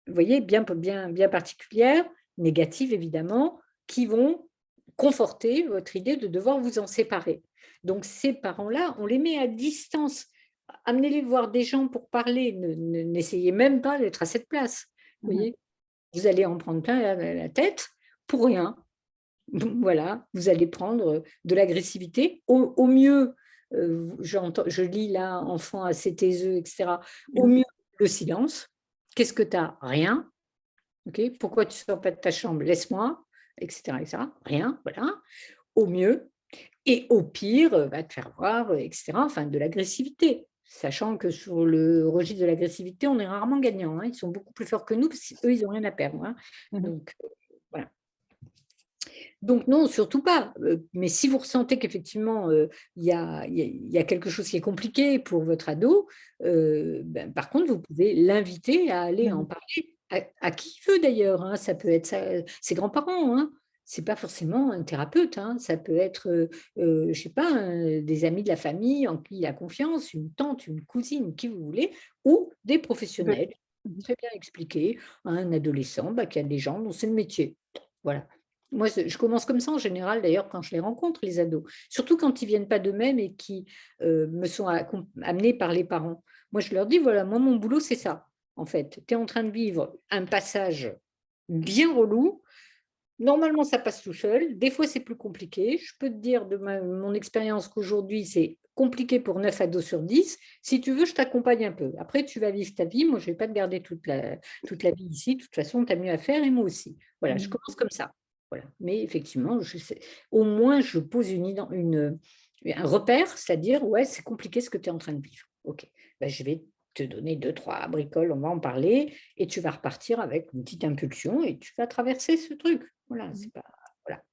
vous voyez, bien particulières, négatives évidemment, qui vont conforter votre idée de devoir vous en séparer. Donc ces parents-là, on les met à distance. Amenez-les voir des gens pour parler. N'essayez même pas d'être à cette place. Vous Mmh. voyez, vous allez en prendre plein la tête pour rien. Voilà, vous allez prendre de l'agressivité. Au mieux, je lis là, enfant assez taiseux, etc. Au Mmh. mieux, le silence. Qu'est-ce que tu as? Rien. Ok, pourquoi tu ne sors pas de ta chambre? Laisse-moi, etc., etc. Rien, voilà. Au mieux. Et au pire, va te faire voir, etc. Enfin, de l'agressivité. Sachant que sur le registre de l'agressivité, on est rarement gagnant, hein. Ils sont beaucoup plus forts que nous, parce qu'eux, ils n'ont rien à perdre, hein. Mmh. Donc, voilà. Donc non, surtout pas. Mais si vous ressentez qu'effectivement, il y a quelque chose qui est compliqué pour votre ado, ben, par contre, vous pouvez l'inviter à aller en Mmh. parler à qui il veut d'ailleurs, hein. Ça peut être ses grands-parents, hein. C'est pas forcément un thérapeute, hein. Ça peut être, je sais pas, des amis de la famille en qui il a confiance, une tante, une cousine, qui vous voulez, ou des Beh, professionnels. mmh. Très bien expliquer à un adolescent, bah, qu'il y a des gens dont c'est le métier. Voilà. Moi, je commence comme ça en général, d'ailleurs, quand je les rencontre, les ados. Surtout quand ils viennent pas d'eux-mêmes et qui me sont amenés par les parents. Moi, je leur dis, voilà, moi, mon boulot, c'est ça. En fait, tu es en train de vivre un passage bien relou. Normalement, ça passe tout seul. Des fois, c'est plus compliqué. Je peux te dire de mon expérience qu'aujourd'hui, c'est compliqué pour 9 ados sur 10. Si tu veux, je t'accompagne un peu. Après, tu vas vivre ta vie. Moi, je ne vais pas te garder toute la vie ici. De toute façon, tu as mieux à faire et moi aussi. Voilà, je Mmh. commence comme ça. Voilà. Mais effectivement, au moins, je pose un repère, c'est-à-dire, ouais, c'est compliqué ce que tu es en train de vivre. OK. Ben, je vais te donner deux, trois bricoles, on va en parler, et tu vas repartir avec une petite impulsion et tu vas traverser ce truc. Voilà, Mmh. c'est pas. Voilà.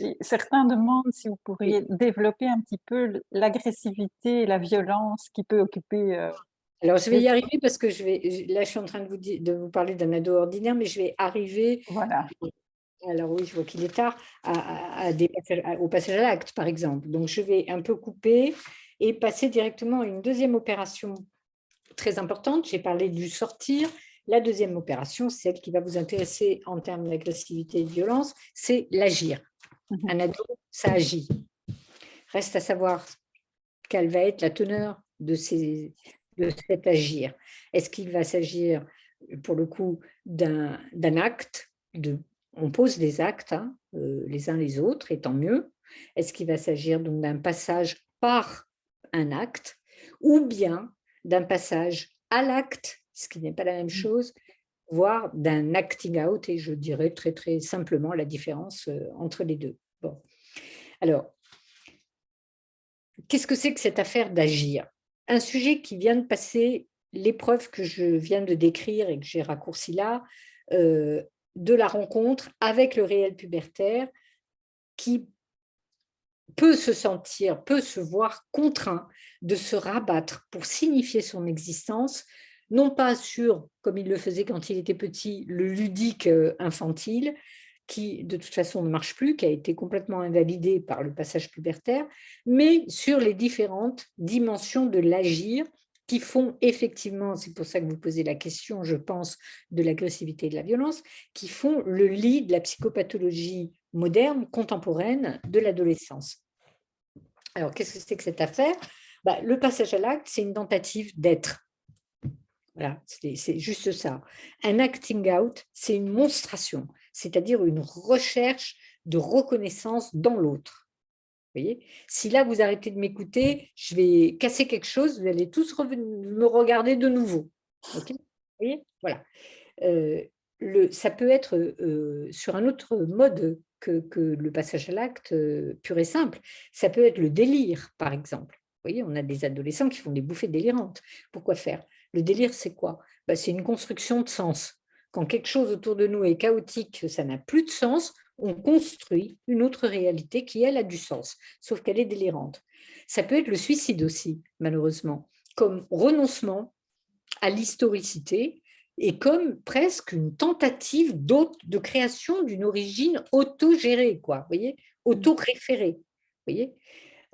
Et certains demandent si vous Oui. pourriez développer un petit peu l'agressivité et la violence qui peut occuper, Alors, je vais les y arriver parce que là, je suis en train de vous parler d'un ado ordinaire, mais je vais arriver. voilà. Alors oui, je vois qu'il est tard, au passage à l'acte, par exemple. Donc, je vais un peu couper et passer directement à une deuxième opération très importante. J'ai parlé du sortir. La deuxième opération, celle qui va vous intéresser en termes d'agressivité et de violence, c'est l'agir. Mmh. Un ado, ça agit. Reste à savoir quelle va être la teneur de cet agir. Est-ce qu'il va s'agir, pour le coup, d'un acte, on pose des actes, hein, les uns les autres, et tant mieux. Est-ce qu'il va s'agir donc d'un passage par un acte, ou bien d'un passage à l'acte, ce qui n'est pas la même Mmh. chose, voire d'un acting out, et je dirais très très simplement la différence entre les deux. Bon. Alors, qu'est-ce que c'est que cette affaire d'agir? Un sujet qui vient de passer l'épreuve que je viens de décrire et que j'ai raccourci là, de la rencontre avec le réel pubertaire, qui peut se voir contraint de se rabattre pour signifier son existence, non pas sur, comme il le faisait quand il était petit, le ludique infantile, qui de toute façon ne marche plus, qui a été complètement invalidé par le passage pubertaire, mais sur les différentes dimensions de l'agir qui font effectivement, c'est pour ça que vous posez la question, je pense, de l'agressivité et de la violence, qui font le lit de la psychopathologie moderne, contemporaine, de l'adolescence. Alors, qu'est-ce que c'est que cette affaire? Le passage à l'acte, c'est une tentative d'être. Voilà, c'est juste ça. Un acting out, c'est une monstration, c'est-à-dire une recherche de reconnaissance dans l'autre. Voyez? Si là, vous arrêtez de m'écouter, je vais casser quelque chose, vous allez tous me regarder de nouveau. OK? Vous voyez? Voilà. Ça peut être, sur un autre mode que le passage à l'acte, pur et simple. Ça peut être le délire, par exemple. Vous voyez, on a des adolescents qui font des bouffées délirantes. Pourquoi faire? Le délire, c'est quoi? Bah, c'est une construction de sens. Quand quelque chose autour de nous est chaotique, ça n'a plus de sens, on construit une autre réalité qui, elle, a du sens, sauf qu'elle est délirante. Ça peut être le suicide aussi, malheureusement, comme renoncement à l'historicité et comme presque une tentative de création d'une origine autogérée, quoi, vous voyez, auto-référée, vous voyez.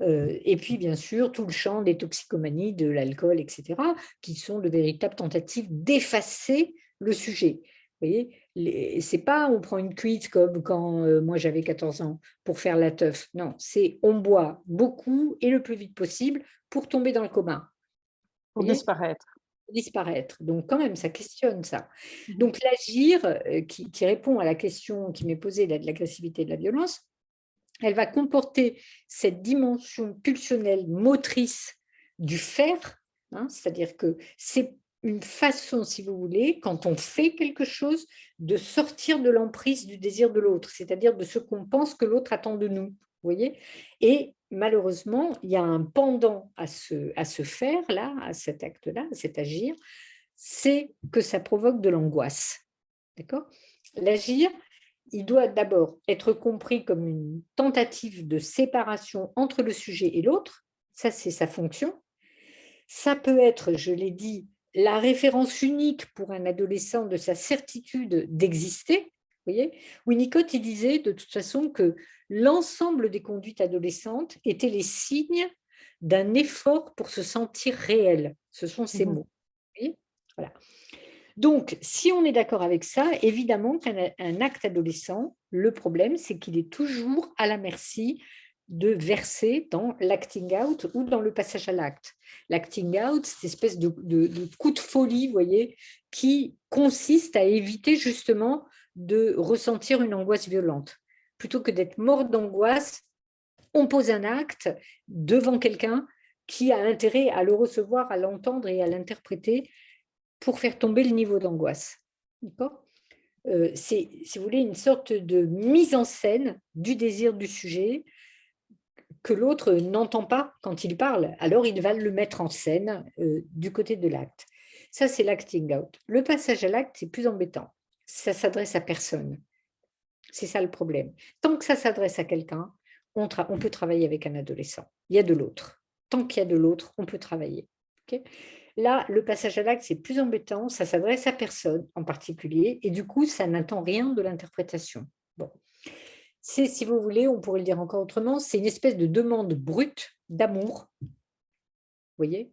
Et puis, bien sûr, tout le champ des toxicomanies, de l'alcool, etc., qui sont de véritables tentatives d'effacer le sujet. Vous voyez, c'est pas on prend une cuite comme quand moi j'avais 14 ans pour faire la teuf. Non, c'est on boit beaucoup et le plus vite possible pour tomber dans le coma. Pour Vous voyez, disparaître. disparaître. Donc, quand même, ça questionne ça. Mmh. Donc, l'agir, qui répond à la question qui m'est posée là, de l'agressivité et de la violence, elle va comporter cette dimension pulsionnelle motrice du faire, hein, c'est-à-dire que c'est une façon, si vous voulez, quand on fait quelque chose, de sortir de l'emprise du désir de l'autre, c'est-à-dire de ce qu'on pense que l'autre attend de nous. Vous voyez? Et malheureusement, il y a un pendant à ce faire-là, à cet acte-là, à cet agir, c'est que ça provoque de l'angoisse. D'accord? L'agir, il doit d'abord être compris comme une tentative de séparation entre le sujet et l'autre. Ça, c'est sa fonction. Ça peut être, je l'ai dit, la référence unique pour un adolescent de sa certitude d'exister. Vous voyez, Winnicott, il disait de toute façon que l'ensemble des conduites adolescentes étaient les signes d'un effort pour se sentir réel. Ce sont ces Mmh. mots. Vous voyez. Voilà. Donc, si on est d'accord avec ça, évidemment qu'un acte adolescent, le problème, c'est qu'il est toujours à la merci de verser dans l'acting out ou dans le passage à l'acte. L'acting out, cette espèce de coup de folie, vous voyez, qui consiste à éviter justement de ressentir une angoisse violente. Plutôt que d'être mort d'angoisse, on pose un acte devant quelqu'un qui a intérêt à le recevoir, à l'entendre et à l'interpréter pour faire tomber le niveau d'angoisse. D'accord? C'est, si vous voulez, une sorte de mise en scène du désir du sujet que l'autre n'entend pas quand il parle. Alors, il va le mettre en scène du côté de l'acte. Ça, c'est l'acting out. Le passage à l'acte, c'est plus embêtant. Ça s'adresse à personne. C'est ça le problème. Tant que ça s'adresse à quelqu'un, on peut travailler avec un adolescent. Il y a de l'autre. Tant qu'il y a de l'autre, on peut travailler. Ok. Là, le passage à l'acte, c'est plus embêtant, ça s'adresse à personne en particulier, et du coup, ça n'attend rien de l'interprétation. Bon. C'est, si vous voulez, on pourrait le dire encore autrement, c'est une espèce de demande brute d'amour, vous voyez,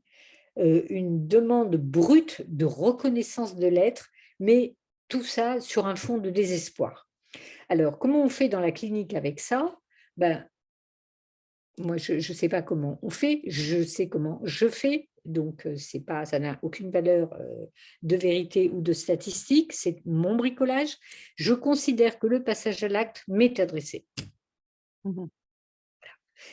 une demande brute de reconnaissance de l'être, mais tout ça sur un fond de désespoir. Alors, comment on fait dans la clinique avec ça? Ben, moi, je ne sais pas comment on fait, je sais comment je fais, donc c'est pas, ça n'a aucune valeur de vérité ou de statistique, c'est mon bricolage. Je considère que le passage à l'acte m'est adressé. Mmh.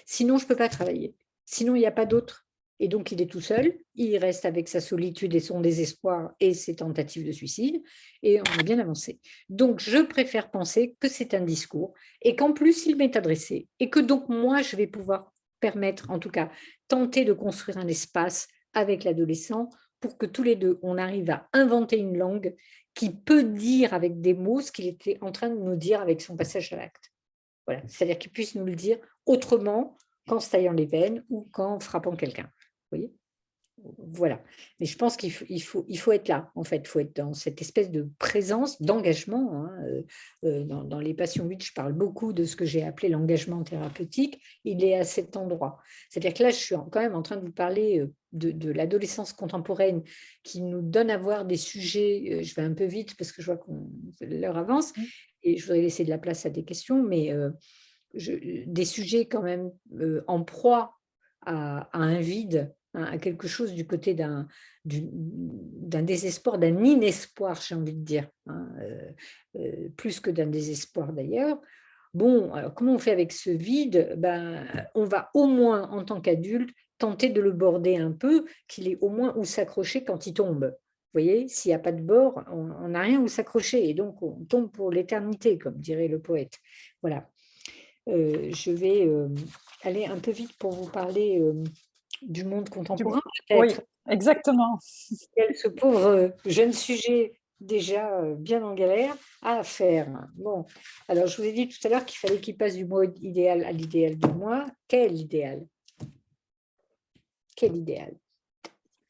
Sinon, je ne peux pas travailler. Sinon, il n'y a pas d'autre. Et donc, il est tout seul, il reste avec sa solitude et son désespoir et ses tentatives de suicide, et on a bien avancé. Donc, je préfère penser que c'est un discours et qu'en plus, il m'est adressé. Et que donc, moi, je vais pouvoir permettre, en tout cas, tenter de construire un espace avec l'adolescent pour que tous les deux, on arrive à inventer une langue qui peut dire avec des mots ce qu'il était en train de nous dire avec son passage à l'acte. Voilà, c'est-à-dire qu'il puisse nous le dire autrement qu'en se taillant les veines ou qu'en frappant quelqu'un. Vous voyez? Voilà. Mais je pense qu'il faut être là, en fait. Il faut être dans cette espèce de présence, d'engagement, hein. Dans les Passions 8, je parle beaucoup de ce que j'ai appelé l'engagement thérapeutique. Il est à cet endroit. C'est-à-dire que là, je suis quand même en train de vous parler de l'adolescence contemporaine qui nous donne à voir des sujets, je vais un peu vite parce que je vois que l'heure avance, Mmh. et je voudrais laisser de la place à des questions, mais des sujets quand même en proie à un vide, hein, à quelque chose du côté d'un désespoir, d'un inespoir, j'ai envie de dire, hein, plus que d'un désespoir d'ailleurs. bon, alors comment on fait avec ce vide? Ben, on va au moins, en tant qu'adulte, tenter de le border un peu, qu'il ait au moins où s'accrocher quand il tombe. Vous voyez, s'il n'y a pas de bord, on n'a rien où s'accrocher et donc on tombe pour l'éternité, comme dirait le poète. Voilà. Je vais aller un peu vite pour vous parler du monde contemporain, Oui, peut-être. exactement. Ce pauvre jeune sujet déjà bien en galère à faire. Bon, alors je vous ai dit tout à l'heure qu'il fallait qu'il passe du moi idéal à l'idéal de moi. Quel idéal? Quel idéal?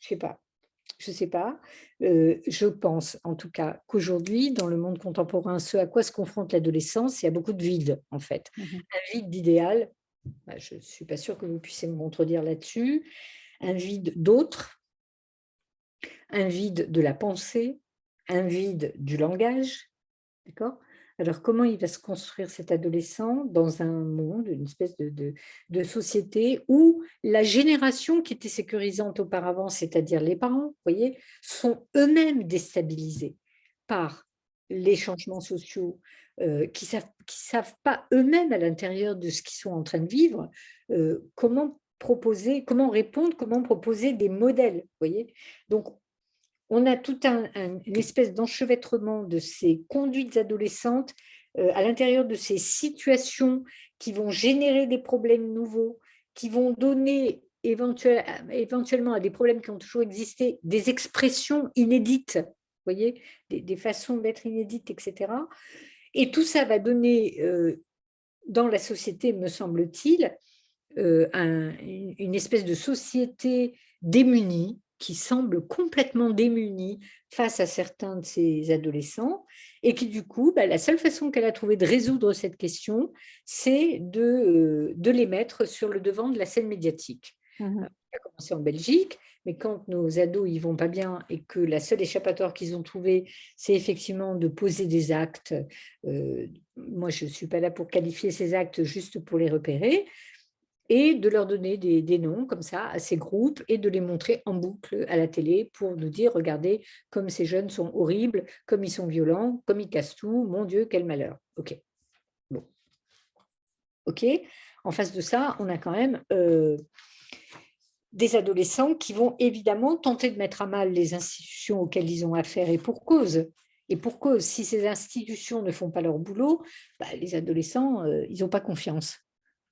Je sais pas. Je ne sais pas. Je pense en tout cas qu'aujourd'hui, dans le monde contemporain, ce à quoi se confronte l'adolescence, il y a beaucoup de vide en fait. Mhm. Un vide d'idéal, bah, je ne suis pas sûre que vous puissiez me contredire là-dessus. Un vide d'autre, un vide de la pensée, un vide du langage. D'accord? Alors, comment il va se construire cet adolescent dans un monde, une espèce de société où la génération qui était sécurisante auparavant, c'est-à-dire les parents, vous voyez, sont eux-mêmes déstabilisés par les changements sociaux, qui savent pas eux-mêmes à l'intérieur de ce qu'ils sont en train de vivre, comment proposer, comment répondre, comment proposer des modèles, vous voyez. Donc, on a tout une espèce d'enchevêtrement de ces conduites adolescentes à l'intérieur de ces situations qui vont générer des problèmes nouveaux, qui vont donner éventuellement à des problèmes qui ont toujours existé des expressions inédites, vous voyez, des façons d'être inédites, etc. Et tout ça va donner dans la société, me semble-t-il, une espèce de société démunie, qui semble complètement démunie face à certains de ces adolescents, et qui du coup, bah, la seule façon qu'elle a trouvé de résoudre cette question, c'est de les mettre sur le devant de la scène médiatique. Mhm. Ça a commencé en Belgique, mais quand nos ados ils vont pas bien et que la seule échappatoire qu'ils ont trouvé, c'est effectivement de poser des actes, moi je ne suis pas là pour qualifier ces actes, juste pour les repérer, et de leur donner des noms comme ça à ces groupes et de les montrer en boucle à la télé pour nous dire: «Regardez comme ces jeunes sont horribles, comme ils sont violents, comme ils cassent tout, mon Dieu, quel malheur». OK, bon, OK. En face de ça, on a quand même, des adolescents qui vont évidemment tenter de mettre à mal les institutions auxquelles ils ont affaire, et pour cause. Et pour cause, si ces institutions ne font pas leur boulot, bah, les adolescents, ils n'ont pas confiance.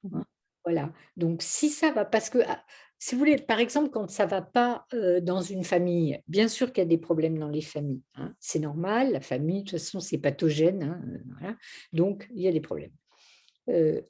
Mhm. Hein, voilà, donc si ça va parce que, si vous voulez, par exemple, quand ça va pas, dans une famille, bien sûr qu'il y a des problèmes dans les familles, hein, c'est normal, la famille, de toute façon, c'est pathogène, hein, voilà, donc il y a des problèmes. Heu,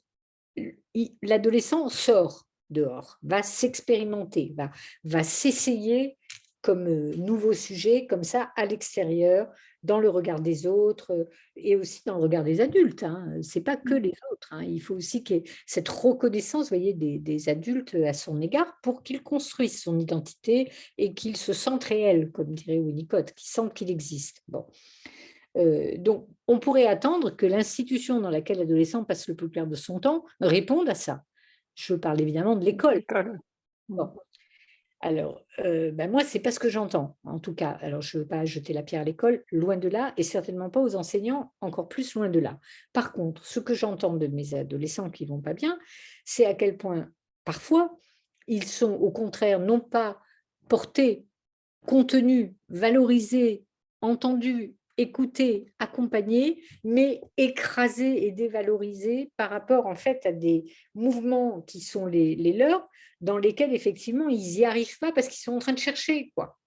l'adolescent sort dehors, va s'expérimenter, va s'essayer comme, nouveau sujet, comme ça, à l'extérieur, dans le regard des autres, et aussi dans le regard des adultes, hein. C'est pas que les autres, hein. Il faut aussi qu'il y ait cette reconnaissance, vous voyez, des adultes, à son égard pour qu'il construise son identité et qu'il se sente réel, comme dirait Winnicott, qu'il sente qu'il existe. Bon. Donc, on pourrait attendre que l'institution dans laquelle l'adolescent passe le plus clair de son temps réponde à ça. Je parle évidemment de l'école. L'école. Mhm. Bon, alors, bah, moi, c'est pas ce que j'entends, en tout cas. Alors, je ne veux pas jeter la pierre à l'école, loin de là, et certainement pas aux enseignants, encore plus loin de là. Par contre, ce que j'entends de mes adolescents qui vont pas bien, c'est à quel point, parfois, ils sont au contraire non pas portés, contenus, valorisés, entendus, écoutés, accompagnés, mais écrasés et dévalorisés par rapport en fait à des mouvements qui sont les leurs, dans lesquels effectivement ils n'y arrivent pas parce qu'ils sont en train de chercher, quoi.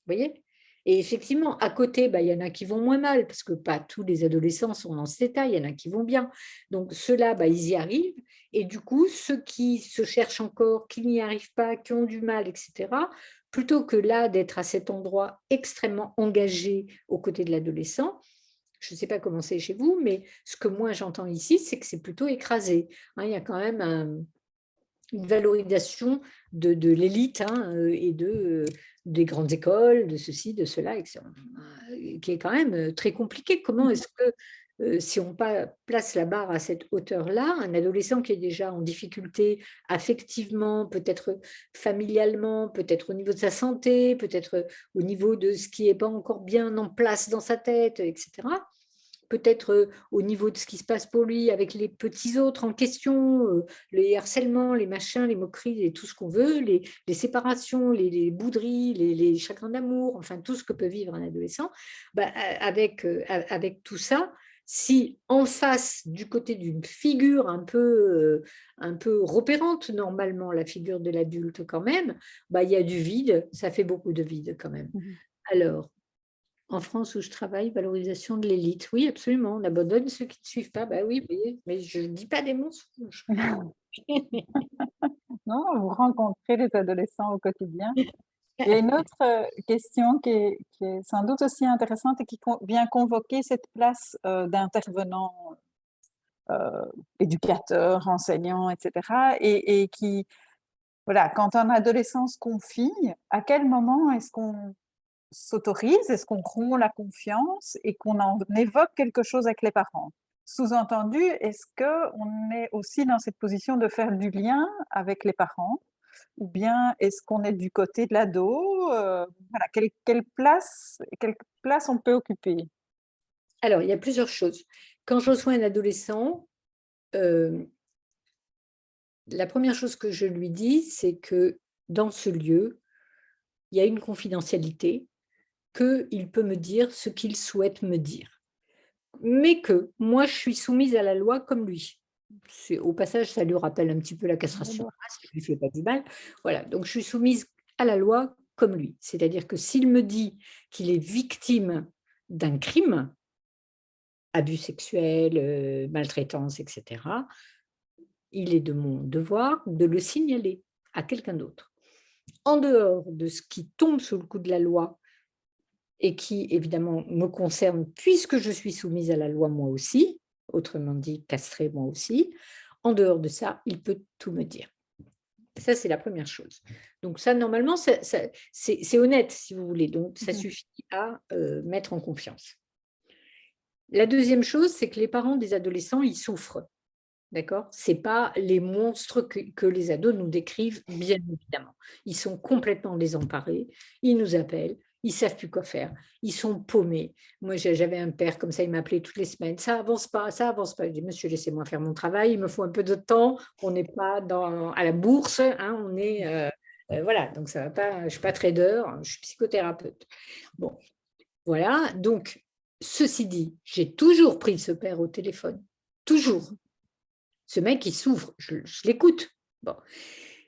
Vous voyez? Et effectivement, à côté, bah, il y en a qui vont moins mal, parce que pas tous les adolescents sont dans cet état, il y en a qui vont bien. Donc ceux-là, bah, ils y arrivent. Et du coup, ceux qui se cherchent encore, qui n'y arrivent pas, qui ont du mal, etc., plutôt que là d'être à cet endroit extrêmement engagé aux côtés de l'adolescent, je ne sais pas comment c'est chez vous, mais ce que moi j'entends ici, c'est que c'est plutôt écrasé. Hein, il y a quand même une valorisation de l'élite, hein, et des grandes écoles, de ceci, de cela, etc., qui est quand même très compliqué. Comment Mhm. est-ce que, si on place la barre à cette hauteur-là, un adolescent qui est déjà en difficulté affectivement, peut-être familialement, peut-être au niveau de sa santé, peut-être au niveau de ce qui n'est pas encore bien en place dans sa tête, etc., peut-être au niveau de ce qui se passe pour lui avec les petits autres en question, les harcèlements, les machins, les moqueries et tout ce qu'on veut, les séparations, les bouderies, les chagrins d'amour, enfin tout ce que peut vivre un adolescent, bah, avec tout ça, si en face, du côté d'une figure un peu repérante normalement, la figure de l'adulte quand même, bah, il y a du vide, ça fait beaucoup de vide quand même. Mmh. Alors, en France où je travaille, valorisation de l'élite. Oui, absolument, on abandonne ceux qui ne suivent pas. Bah oui, oui, mais je ne dis pas des mensonges. Non, vous rencontrez les adolescents au quotidien. Il y a une autre, question qui est sans doute aussi intéressante et qui vient convoquer cette place, d'intervenant, éducateur, enseignant et cetera et qui voilà, quand un adolescent se confie, à quel moment est-ce qu'on s'autorise, est-ce qu'on rompt la confiance et qu'on en évoque quelque chose avec les parents? Sous-entendu, est-ce qu'on est aussi dans cette position de faire du lien avec les parents? Ou bien est-ce qu'on est du côté de l'ado? Voilà, quelle place on peut occuper? Alors, il y a plusieurs choses. Quand je reçois un adolescent, heu, la première chose que je lui dis, c'est que dans ce lieu, il y a une confidentialité, qu'il peut me dire ce qu'il souhaite me dire. Mais que moi, je suis soumise à la loi comme lui. Au passage, ça lui rappelle un petit peu la castration de D'accord. masse, ça lui fait pas du mal. Voilà, donc je suis soumise à la loi comme lui. C'est-à-dire que s'il me dit qu'il est victime d'un crime, abus sexuels, maltraitance et cetera, il est de mon devoir de le signaler à quelqu'un d'autre. En dehors de ce qui tombe sous le coup de la loi et qui évidemment me concerne puisque je suis soumise à la loi moi aussi, autrement dit castrée moi aussi. En dehors de ça, il peut tout me dire. Ça, c'est la première chose. Donc ça, normalement, c'est honnête, si vous voulez. Donc ça Mmh. suffit à mettre en confiance. La deuxième chose, c'est que les parents des adolescents, ils souffrent. D'accord? C'est pas les monstres que les ados nous décrivent, bien évidemment. Ils sont complètement désemparés, ils nous appellent, ils savent plus quoi faire, ils sont paumés. Moi, j'avais un père comme ça, il m'appelait toutes les semaines: «Ça avance pas, ça avance pas». Je dis: «Monsieur, laissez-moi faire mon travail, il me faut un peu de temps, on n'est pas à la bourse, hein, on est, voilà, donc ça va pas, je suis pas trader, je suis psychothérapeute». Bon, voilà, donc ceci dit, j'ai toujours pris ce père au téléphone, toujours. Ce mec, il souffre, je l'écoute. Bon.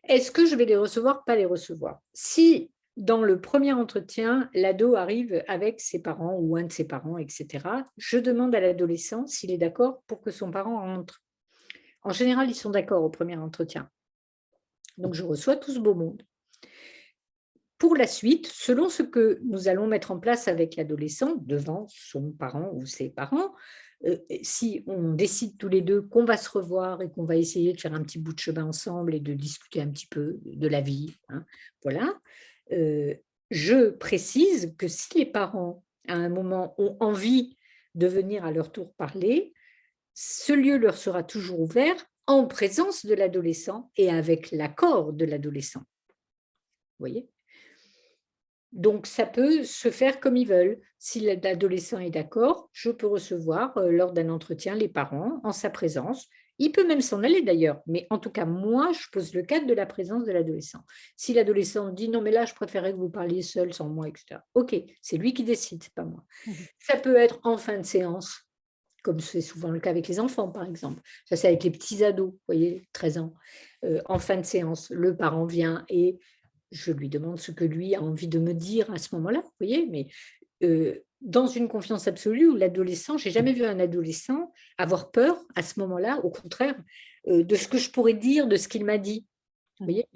Est-ce que je vais les recevoir? Pas les recevoir. Si dans le premier entretien, l'ado arrive avec ses parents ou un de ses parents, et cetera, je demande à l'adolescent s'il est d'accord pour que son parent rentre. En général, ils sont d'accord au premier entretien. Donc je reçois tout ce beau monde. Pour la suite, selon ce que nous allons mettre en place avec l'adolescent devant son parent ou ses parents, si on décide tous les 2 qu'on va se revoir et qu'on va essayer de faire un petit bout de chemin ensemble et de discuter un petit peu de la vie, hein, voilà. Heu, je précise que si les parents, à un moment, ont envie de venir à leur tour parler, ce lieu leur sera toujours ouvert en présence de l'adolescent et avec l'accord de l'adolescent. Vous voyez? Donc ça peut se faire comme ils veulent. Si l'adolescent est d'accord, je peux recevoir, lors d'un entretien, les parents en sa présence. Il peut même s'en aller d'ailleurs, mais en tout cas, moi, je pose le cadre de la présence de l'adolescent. Si l'adolescent dit: «Non, mais là, je préférerais que vous parliez seul, sans moi» et cetera. OK, c'est lui qui décide, c'est pas moi. Mmh. Ça peut être en fin de séance, comme c'est souvent le cas avec les enfants, par exemple. Ça, c'est avec les petits ados, vous voyez, 13 ans. En fin de séance, le parent vient et je lui demande ce que lui a envie de me dire à ce moment-là, vous voyez? Mais, dans une confiance absolue où l'adolescent j'ai jamais vu un adolescent avoir peur à ce moment-là, au contraire, de ce que je pourrais dire, de ce qu'il m'a dit, vous Mmh. voyez?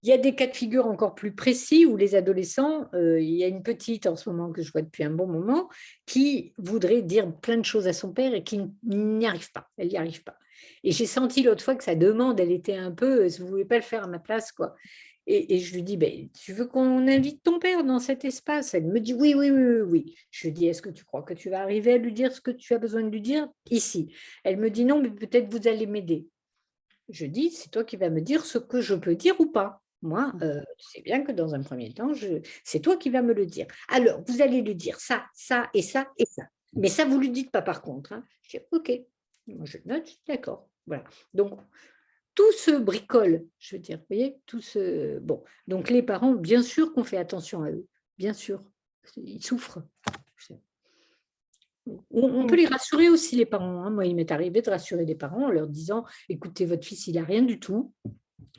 Il y a des cas de figure encore plus précis où les adolescents, il y a une petite en ce moment que je vois depuis un bon moment, qui voudrait dire plein de choses à son père et qui n'y arrive pas. Elle n'y arrive pas. Et j'ai senti l'autre fois que sa demande, elle était un peu: «Vous ne voulez pas le faire à ma place, quoi?» Et je lui dis: «Beh, tu veux qu'on invite ton père dans cet espace?» Elle me dit: «Oui, oui, oui, oui, oui». Je lui dis: «Est-ce que tu crois que tu vas arriver à lui dire ce que tu as besoin de lui dire ici?» Elle me dit: «Non, mais peut-être vous allez m'aider». Je dis: «C'est toi qui vas me dire ce que je peux dire ou pas. Moi, Mmh. tu sais bien que dans un premier temps, c'est toi qui vas me le dire. Alors, vous allez lui dire ça, ça et ça et ça». Mais ça, vous ne lui dites pas par contre, hein. Je dis: «OK». Moi, je note, d'accord, voilà. Donc tout se bricole, je veux dire, vous voyez? Tout se bon, donc les parents, bien sûr qu'on fait attention à eux, bien sûr. Ils souffrent. On peut Mmh. les rassurer aussi les parents, hein. Moi, il m'est arrivé de rassurer des parents en leur disant: «Écoutez, votre fils, il a rien du tout.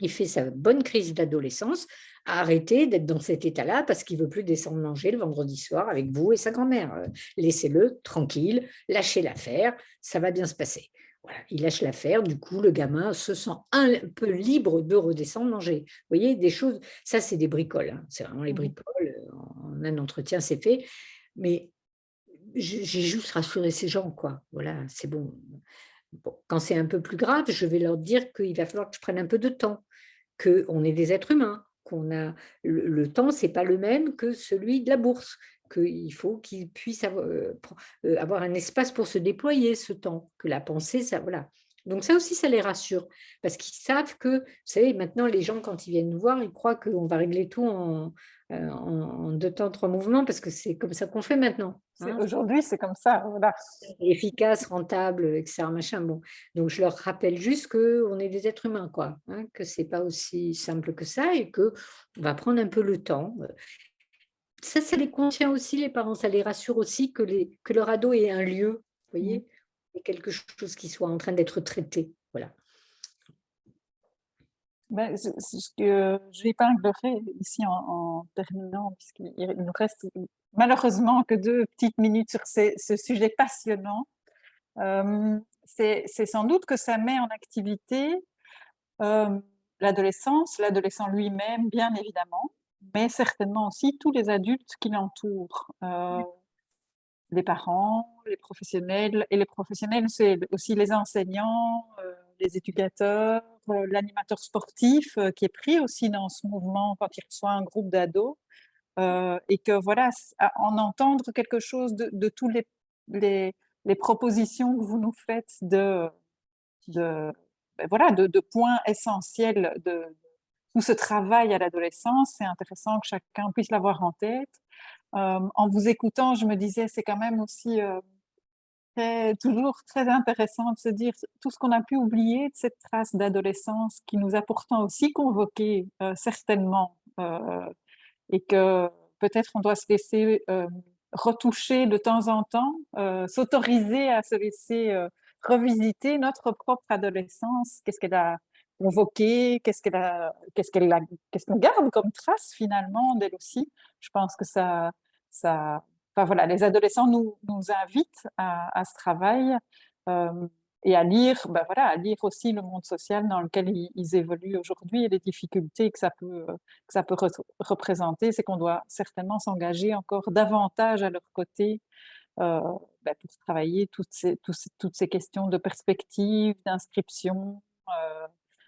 Il fait sa bonne crise d'adolescence. Arrêtez d'être dans cet état-là parce qu'il veut plus descendre manger le vendredi soir avec vous et sa grand-mère. Laissez-le tranquille, lâchez l'affaire, ça va bien se passer». Voilà, il lâche l'affaire, du coup, le gamin se sent un peu libre de redescendre manger. Vous voyez, des choses ça, c'est des bricoles, hein. C'est vraiment les Mmh. bricoles, en un entretien, c'est fait. Mais j'ai juste rassuré ces gens, quoi. Voilà, c'est bon. Bon, quand c'est un peu plus grave, je vais leur dire qu'il va falloir que je prenne un peu de temps, qu'on est des êtres humains, qu'on a le temps, c'est pas le même que celui de la bourse, qu'il faut qu'ils puissent avoir un espace pour se déployer ce temps, que la pensée, ça voilà. Donc ça aussi, ça les rassure parce qu'ils savent que, vous savez, maintenant les gens quand ils viennent nous voir, ils croient qu'on va régler tout en 2 temps, 3 mouvements parce que c'est comme ça qu'on fait maintenant, C'est hein. aujourd'hui, c'est comme ça, voilà. Efficace, rentable, et cetera, machin, bon. Donc je leur rappelle juste qu'on est des êtres humains, quoi, hein, que c'est pas aussi simple que ça et qu'on va prendre un peu le temps. Ça les contient aussi les parents, ça les rassure aussi que leur ado ait un lieu, vous Mmh. voyez? Et quelque chose qui soit en train d'être traité, voilà. Ben, c'est ce que j'épinglerai ici en terminant, puisqu'il nous reste malheureusement que 2 petites minutes sur ce sujet passionnant. C'est sans doute que ça met en activité, hem, l'adolescent lui-même, bien évidemment, mais certainement aussi tous les adultes qui l'entourent. Les parents, les professionnels et les professionnels, c'est aussi les enseignants, les éducateurs, l'animateur sportif, qui est pris aussi dans ce mouvement quand il reçoit un groupe d'ados, et que voilà, en entendre quelque chose de tous les les propositions que vous nous faites de voilà, de points essentiels de tout ce travail à l'adolescence, c'est intéressant que chacun puisse l'avoir en tête. En vous écoutant, je me disais, c'est quand même aussi, toujours très intéressant de se dire tout ce qu'on a pu oublier de cette trace d'adolescence qui nous a pourtant aussi convoqués, certainement, et que peut-être on doit se laisser, retoucher de temps en temps, s'autoriser à se laisser, revisiter notre propre adolescence. Qu'est-ce qu'elle a convoqué? Qu'est-ce qu'on garde comme trace finalement d'elle aussi? Je pense que ça enfin voilà, les adolescents nous invitent à ce travail, hem et à lire, bah, voilà, à lire aussi le monde social dans lequel ils évoluent aujourd'hui et les difficultés que ça peut représenter. C'est qu'on doit certainement s'engager encore davantage à leur côté, heu, bah, pour travailler toutes ces questions de perspective, d'inscription,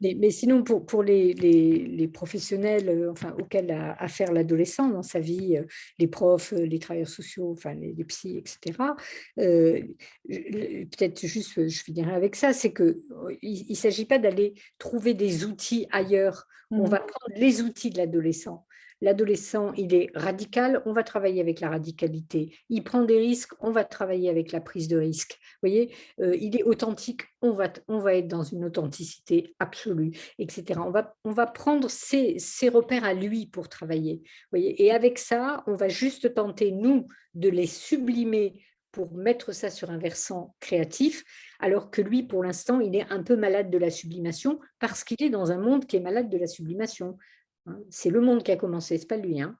Mais sinon pour les professionnels, enfin auxquels a affaire l'adolescent dans sa vie, les profs, les travailleurs sociaux, enfin les psys et cetera, peut-être juste, je finirai avec ça, c'est que, il s'agit pas d'aller trouver des outils ailleurs. On mmh va prendre les outils de l'adolescent. L'adolescent, il est radical, on va travailler avec la radicalité. Il prend des risques, on va travailler avec la prise de risque. Vous voyez? Il est authentique, on va être dans une authenticité absolue, et cetera. On va prendre ses repères à lui pour travailler, vous voyez? Et avec ça, on va juste tenter, nous, de les sublimer pour mettre ça sur un versant créatif, alors que lui, pour l'instant, il est un peu malade de la sublimation parce qu'il est dans un monde qui est malade de la sublimation, hein. C'est le monde qui a commencé, c'est pas lui, hein.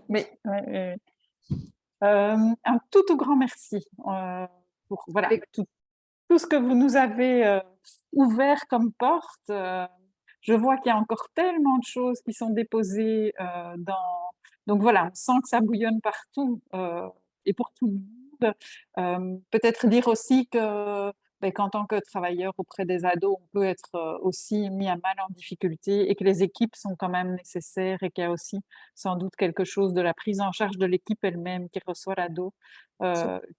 mais ouais, ouais, ouais. Un tout grand merci, pour voilà, Avec tout ce que vous nous avez, ouvert comme porte. Je vois qu'il y a encore tellement de choses qui sont déposées, dans donc voilà, on sent que ça bouillonne partout, et pour tout le monde. Peut-être dire aussi que, beh, qu'en tant que travailleur auprès des ados, on peut être, aussi mis à mal en difficulté et que les équipes sont quand même nécessaires et qu'il y a aussi sans doute quelque chose de la prise en charge de l'équipe elle-même qui reçoit l'ado,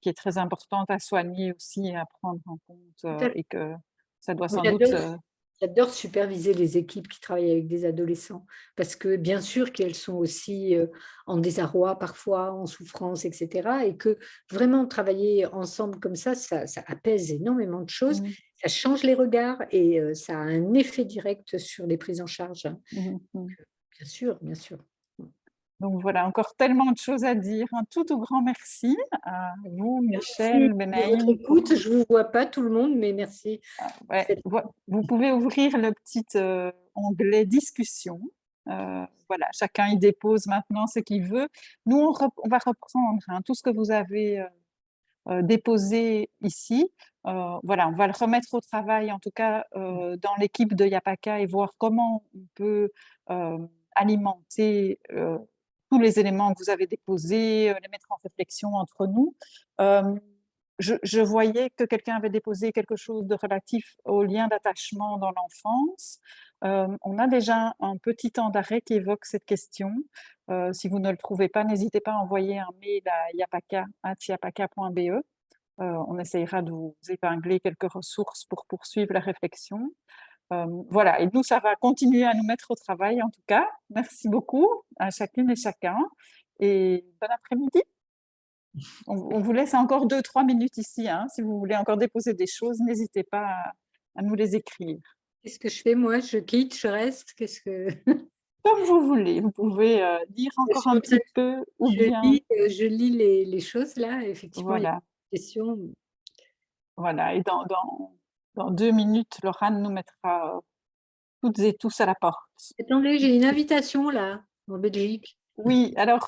qui est très importante à soigner aussi et à prendre en compte, tout à et que ça doit moi sans doute, j'adore J'adore superviser les équipes qui travaillent avec des adolescents parce que bien sûr qu'elles sont aussi, en désarroi parfois, en souffrance et cetera et que vraiment travailler ensemble comme ça apaise énormément de choses, Mmh. ça change les regards et ça a un effet direct sur les prises en charge, hein. Mmh mh. Bien sûr, bien sûr. Mmh. Donc voilà, encore tellement de choses à dire. Un tout grand merci à vous, Merci Michel, de votre Benaïm, pour écoute. Je ne vous vois pas tout le monde, mais merci pour ouais, cette vous pouvez ouvrir le petit, onglet discussion. Voilà, chacun y dépose maintenant ce qu'il veut. Nous, on va reprendre, hein, tout ce que vous avez, déposé ici. Voilà, on va le remettre au travail, en tout cas, dans l'équipe de Yapaka et voir comment on peut, alimenter, tous les éléments que vous avez déposés, les mettre en réflexion entre nous. Hem, je voyais que quelqu'un avait déposé quelque chose de relatif au lien d'attachement dans l'enfance. On a déjà un petit temps d'arrêt qui évoque cette question. Si vous ne le trouvez pas, n'hésitez pas à envoyer un mail à yapaka@yapaka.be. On essayera de vous épingler quelques ressources pour poursuivre la réflexion. Voilà, et nous, ça va continuer à nous mettre au travail en tout cas. Merci beaucoup à chacune et chacun et bon après-midi. On vous laisse encore 2-3 minutes ici, hein. Si vous voulez encore déposer des choses, n'hésitez pas à nous les écrire. qu'est-ce que je fais moi? Je quitte, je reste? Qu'est-ce que Comme vous voulez, vous pouvez, lire je encore suis un en train petit peu ou je bien lis, je lis les choses là, effectivement, il y a voilà, des questions. voilà et dans 2 minutes, Laurane nous mettra, toutes et tous à la porte. Attendez, j'ai une invitation là, en Belgique. Oui, alors